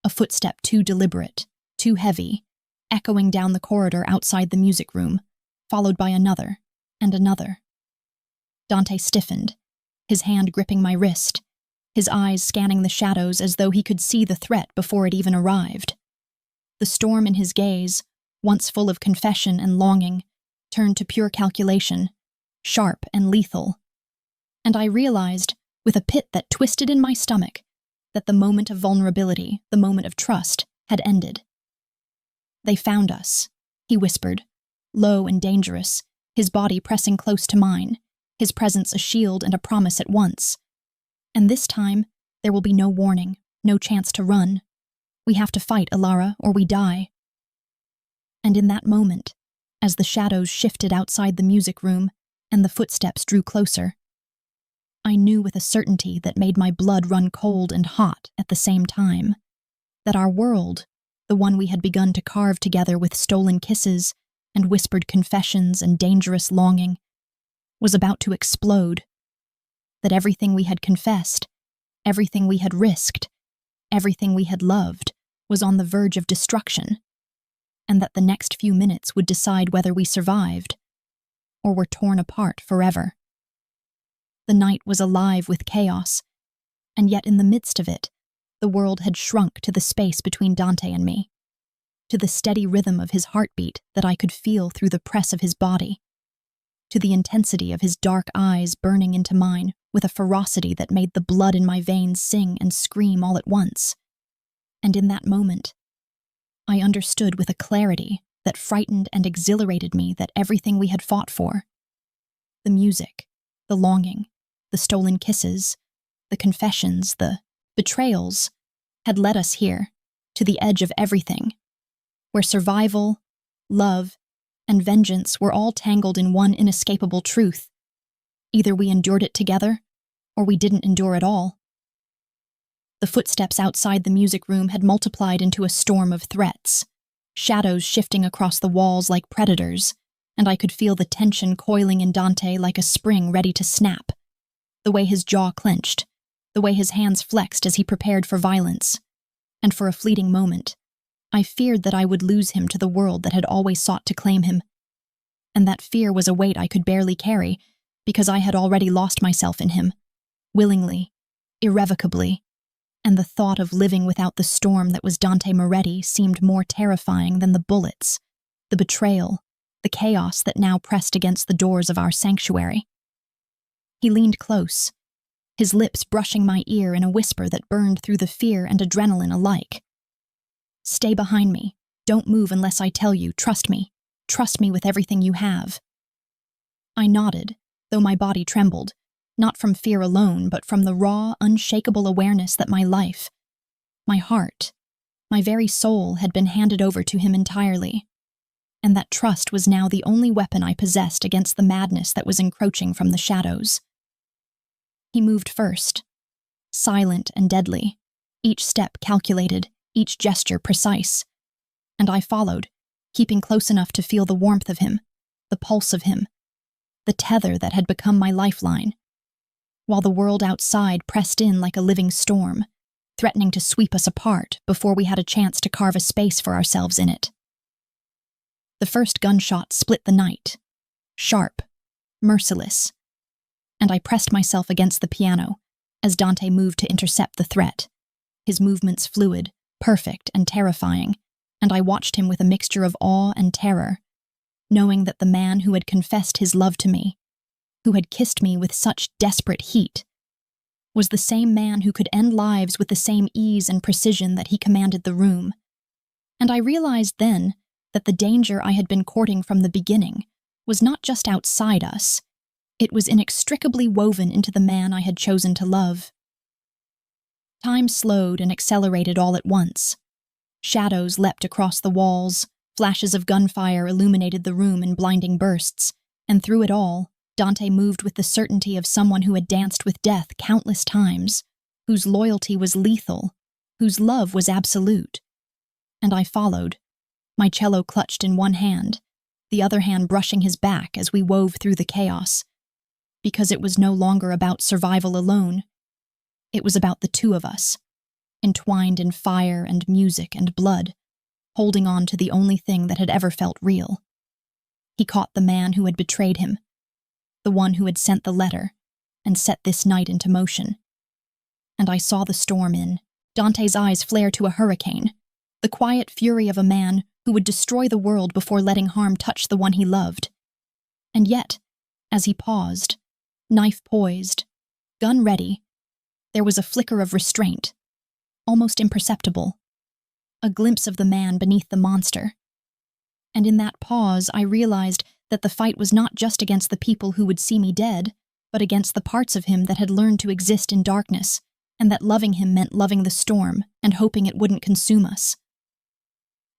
[SPEAKER 1] A footstep too deliberate, too heavy, echoing down the corridor outside the music room, followed by another and another. Dante stiffened, his hand gripping my wrist, his eyes scanning the shadows as though he could see the threat before it even arrived. The storm in his gaze, once full of confession and longing, turned to pure calculation, sharp and lethal. And I realized, with a pit that twisted in my stomach, that the moment of vulnerability, the moment of trust, had ended. "They found us," he whispered, low and dangerous, his body pressing close to mine, his presence a shield and a promise at once. "And this time, there will be no warning, no chance to run. We have to fight, Alara, or we die." And in that moment, as the shadows shifted outside the music room and the footsteps drew closer, I knew with a certainty that made my blood run cold and hot at the same time, that our world, the one we had begun to carve together with stolen kisses and whispered confessions and dangerous longing, was about to explode. That everything we had confessed, everything we had risked, everything we had loved, was on the verge of destruction, and that the next few minutes would decide whether we survived or were torn apart forever. The night was alive with chaos, and yet in the midst of it, the world had shrunk to the space between Dante and me, to the steady rhythm of his heartbeat that I could feel through the press of his body, to the intensity of his dark eyes burning into mine with a ferocity that made the blood in my veins sing and scream all at once. And in that moment, I understood with a clarity that frightened and exhilarated me that everything we had fought for, the music, the longing, the stolen kisses, the confessions, the betrayals, had led us here, to the edge of everything, where survival, love, and vengeance were all tangled in one inescapable truth. Either we endured it together, or we didn't endure at all. The footsteps outside the music room had multiplied into a storm of threats, shadows shifting across the walls like predators, and I could feel the tension coiling in Dante like a spring ready to snap. The way his jaw clenched, the way his hands flexed as he prepared for violence. And for a fleeting moment, I feared that I would lose him to the world that had always sought to claim him. And that fear was a weight I could barely carry, because I had already lost myself in him, willingly, irrevocably, and the thought of living without the storm that was Dante Moretti seemed more terrifying than the bullets, the betrayal, the chaos that now pressed against the doors of our sanctuary. He leaned close, his lips brushing my ear in a whisper that burned through the fear and adrenaline alike. "Stay behind me. Don't move unless I tell you. Trust me. Trust me with everything you have." I nodded, though my body trembled, not from fear alone, but from the raw, unshakable awareness that my life, my heart, my very soul had been handed over to him entirely, and that trust was now the only weapon I possessed against the madness that was encroaching from the shadows. He moved first, silent and deadly, each step calculated, each gesture precise, and I followed, keeping close enough to feel the warmth of him, the pulse of him, the tether that had become my lifeline, while the world outside pressed in like a living storm, threatening to sweep us apart before we had a chance to carve a space for ourselves in it. The first gunshot split the night, sharp, merciless, and I pressed myself against the piano as Dante moved to intercept the threat, his movements fluid, perfect, and terrifying, and I watched him with a mixture of awe and terror, knowing that the man who had confessed his love to me, who had kissed me with such desperate heat, was the same man who could end lives with the same ease and precision that he commanded the room. And I realized then that the danger I had been courting from the beginning was not just outside us, it was inextricably woven into the man I had chosen to love. Time slowed and accelerated all at once. Shadows leapt across the walls, flashes of gunfire illuminated the room in blinding bursts, and through it all, Dante moved with the certainty of someone who had danced with death countless times, whose loyalty was lethal, whose love was absolute. And I followed, my cello clutched in one hand, the other hand brushing his back as we wove through the chaos, because it was no longer about survival alone. It was about the two of us, entwined in fire and music and blood, holding on to the only thing that had ever felt real. He caught the man who had betrayed him, the one who had sent the letter and set this night into motion. And I saw the storm in Dante's eyes flare to a hurricane, the quiet fury of a man who would destroy the world before letting harm touch the one he loved. And yet, as he paused, knife poised, gun ready, there was a flicker of restraint, almost imperceptible, a glimpse of the man beneath the monster. And in that pause, I realized that the fight was not just against the people who would see me dead, but against the parts of him that had learned to exist in darkness, and that loving him meant loving the storm and hoping it wouldn't consume us.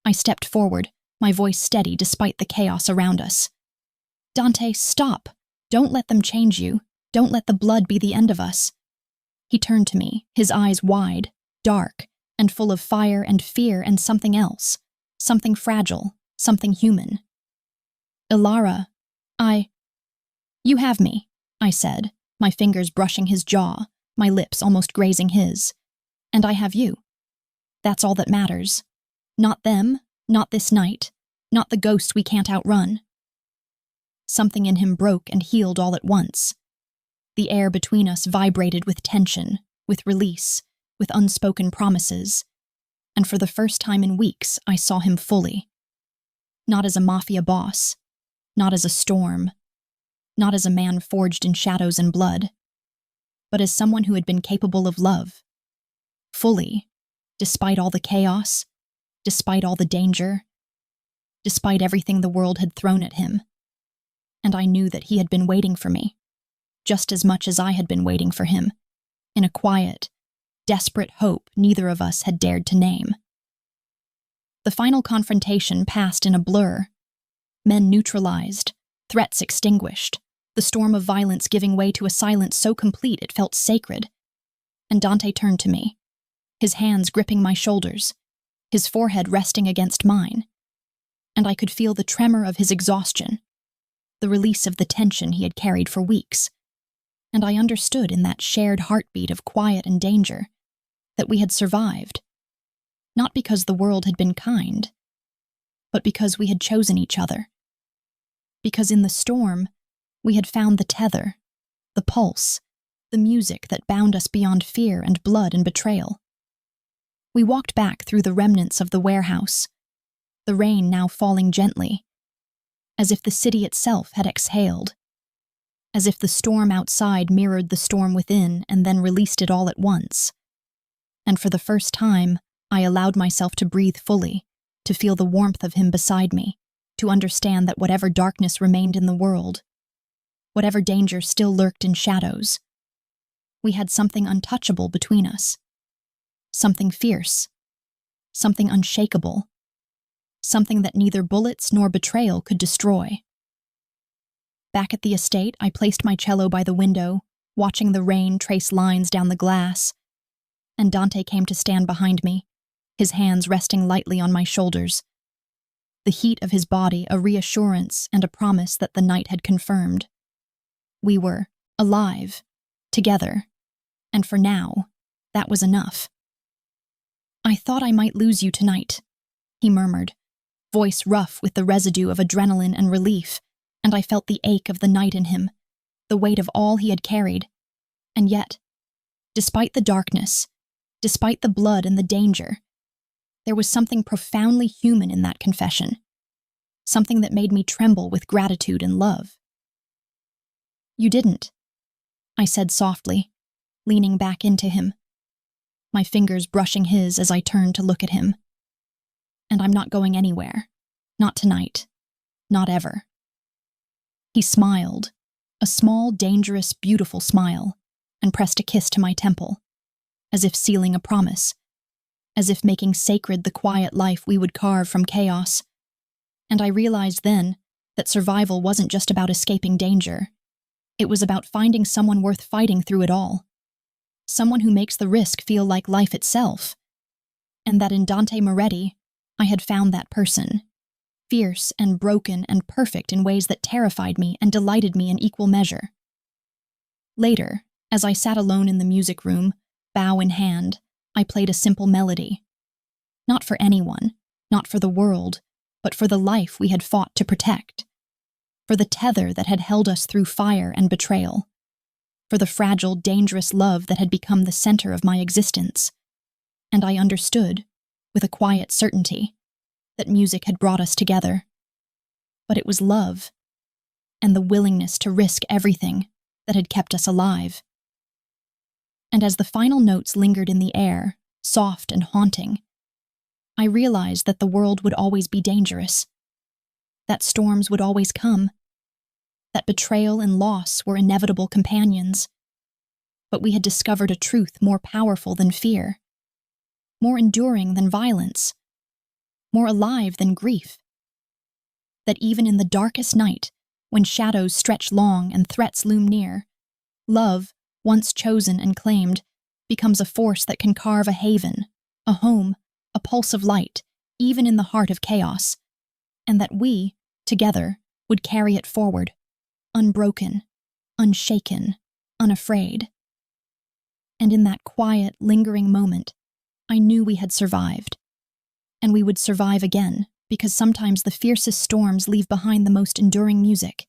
[SPEAKER 1] I stepped forward, my voice steady despite the chaos around us. "Dante, stop! Don't let them change you. Don't let the blood be the end of us." He turned to me, his eyes wide, dark, and full of fire and fear and something else, something fragile, something human. "Ilara, You have me," I said, my fingers brushing his jaw, my lips almost grazing his. "And I have you. That's all that matters. Not them, not this night, not the ghost we can't outrun." Something in him broke and healed all at once. The air between us vibrated with tension, with release, with unspoken promises, and for the first time in weeks I saw him fully. Not as a Mafia boss, not as a storm, not as a man forged in shadows and blood, but as someone who had been capable of love. Fully, despite all the chaos, despite all the danger, despite everything the world had thrown at him. And I knew that he had been waiting for me, just as much as I had been waiting for him, in a quiet, desperate hope neither of us had dared to name. The final confrontation passed in a blur. Men neutralized, threats extinguished, the storm of violence giving way to a silence so complete it felt sacred. And Dante turned to me, his hands gripping my shoulders, his forehead resting against mine, and I could feel the tremor of his exhaustion, the release of the tension he had carried for weeks. And I understood in that shared heartbeat of quiet and danger that we had survived, not because the world had been kind, but because we had chosen each other. Because in the storm, we had found the tether, the pulse, the music that bound us beyond fear and blood and betrayal. We walked back through the remnants of the warehouse, the rain now falling gently, as if the city itself had exhaled, as if the storm outside mirrored the storm within and then released it all at once. And for the first time, I allowed myself to breathe fully, to feel the warmth of him beside me, to understand that whatever darkness remained in the world, whatever danger still lurked in shadows, we had something untouchable between us. Something fierce, something unshakable, something that neither bullets nor betrayal could destroy. Back at the estate, I placed my cello by the window, watching the rain trace lines down the glass, and Dante came to stand behind me, his hands resting lightly on my shoulders. The heat of his body a reassurance and a promise that the night had confirmed. We were alive, together, and for now, that was enough. "I thought I might lose you tonight," he murmured, voice rough with the residue of adrenaline and relief, and I felt the ache of the night in him, the weight of all he had carried. And yet, despite the darkness, despite the blood and the danger, there was something profoundly human in that confession, something that made me tremble with gratitude and love. "You didn't," I said softly, leaning back into him, my fingers brushing his as I turned to look at him. "And I'm not going anywhere. Not tonight. Not ever." He smiled, a small, dangerous, beautiful smile, and pressed a kiss to my temple, as if sealing a promise, as if making sacred the quiet life we would carve from chaos. And I realized then that survival wasn't just about escaping danger. It was about finding someone worth fighting through it all. Someone who makes the risk feel like life itself, and that in Dante Moretti, I had found that person, fierce and broken and perfect in ways that terrified me and delighted me in equal measure. Later, as I sat alone in the music room, bow in hand, I played a simple melody. Not for anyone, not for the world, but for the life we had fought to protect. For the tether that had held us through fire and betrayal. For the fragile, dangerous love that had become the center of my existence. And I understood, with a quiet certainty, that music had brought us together. But it was love, and the willingness to risk everything that had kept us alive. And as the final notes lingered in the air, soft and haunting, I realized that the world would always be dangerous, that storms would always come, that betrayal and loss were inevitable companions. But we had discovered a truth more powerful than fear, more enduring than violence, more alive than grief. That even in the darkest night, when shadows stretch long and threats loom near, love, once chosen and claimed, becomes a force that can carve a haven, a home, a pulse of light, even in the heart of chaos, and that we, together, would carry it forward, unbroken, unshaken, unafraid. And in that quiet, lingering moment, I knew we had survived. And we would survive again, because sometimes the fiercest storms leave behind the most enduring music,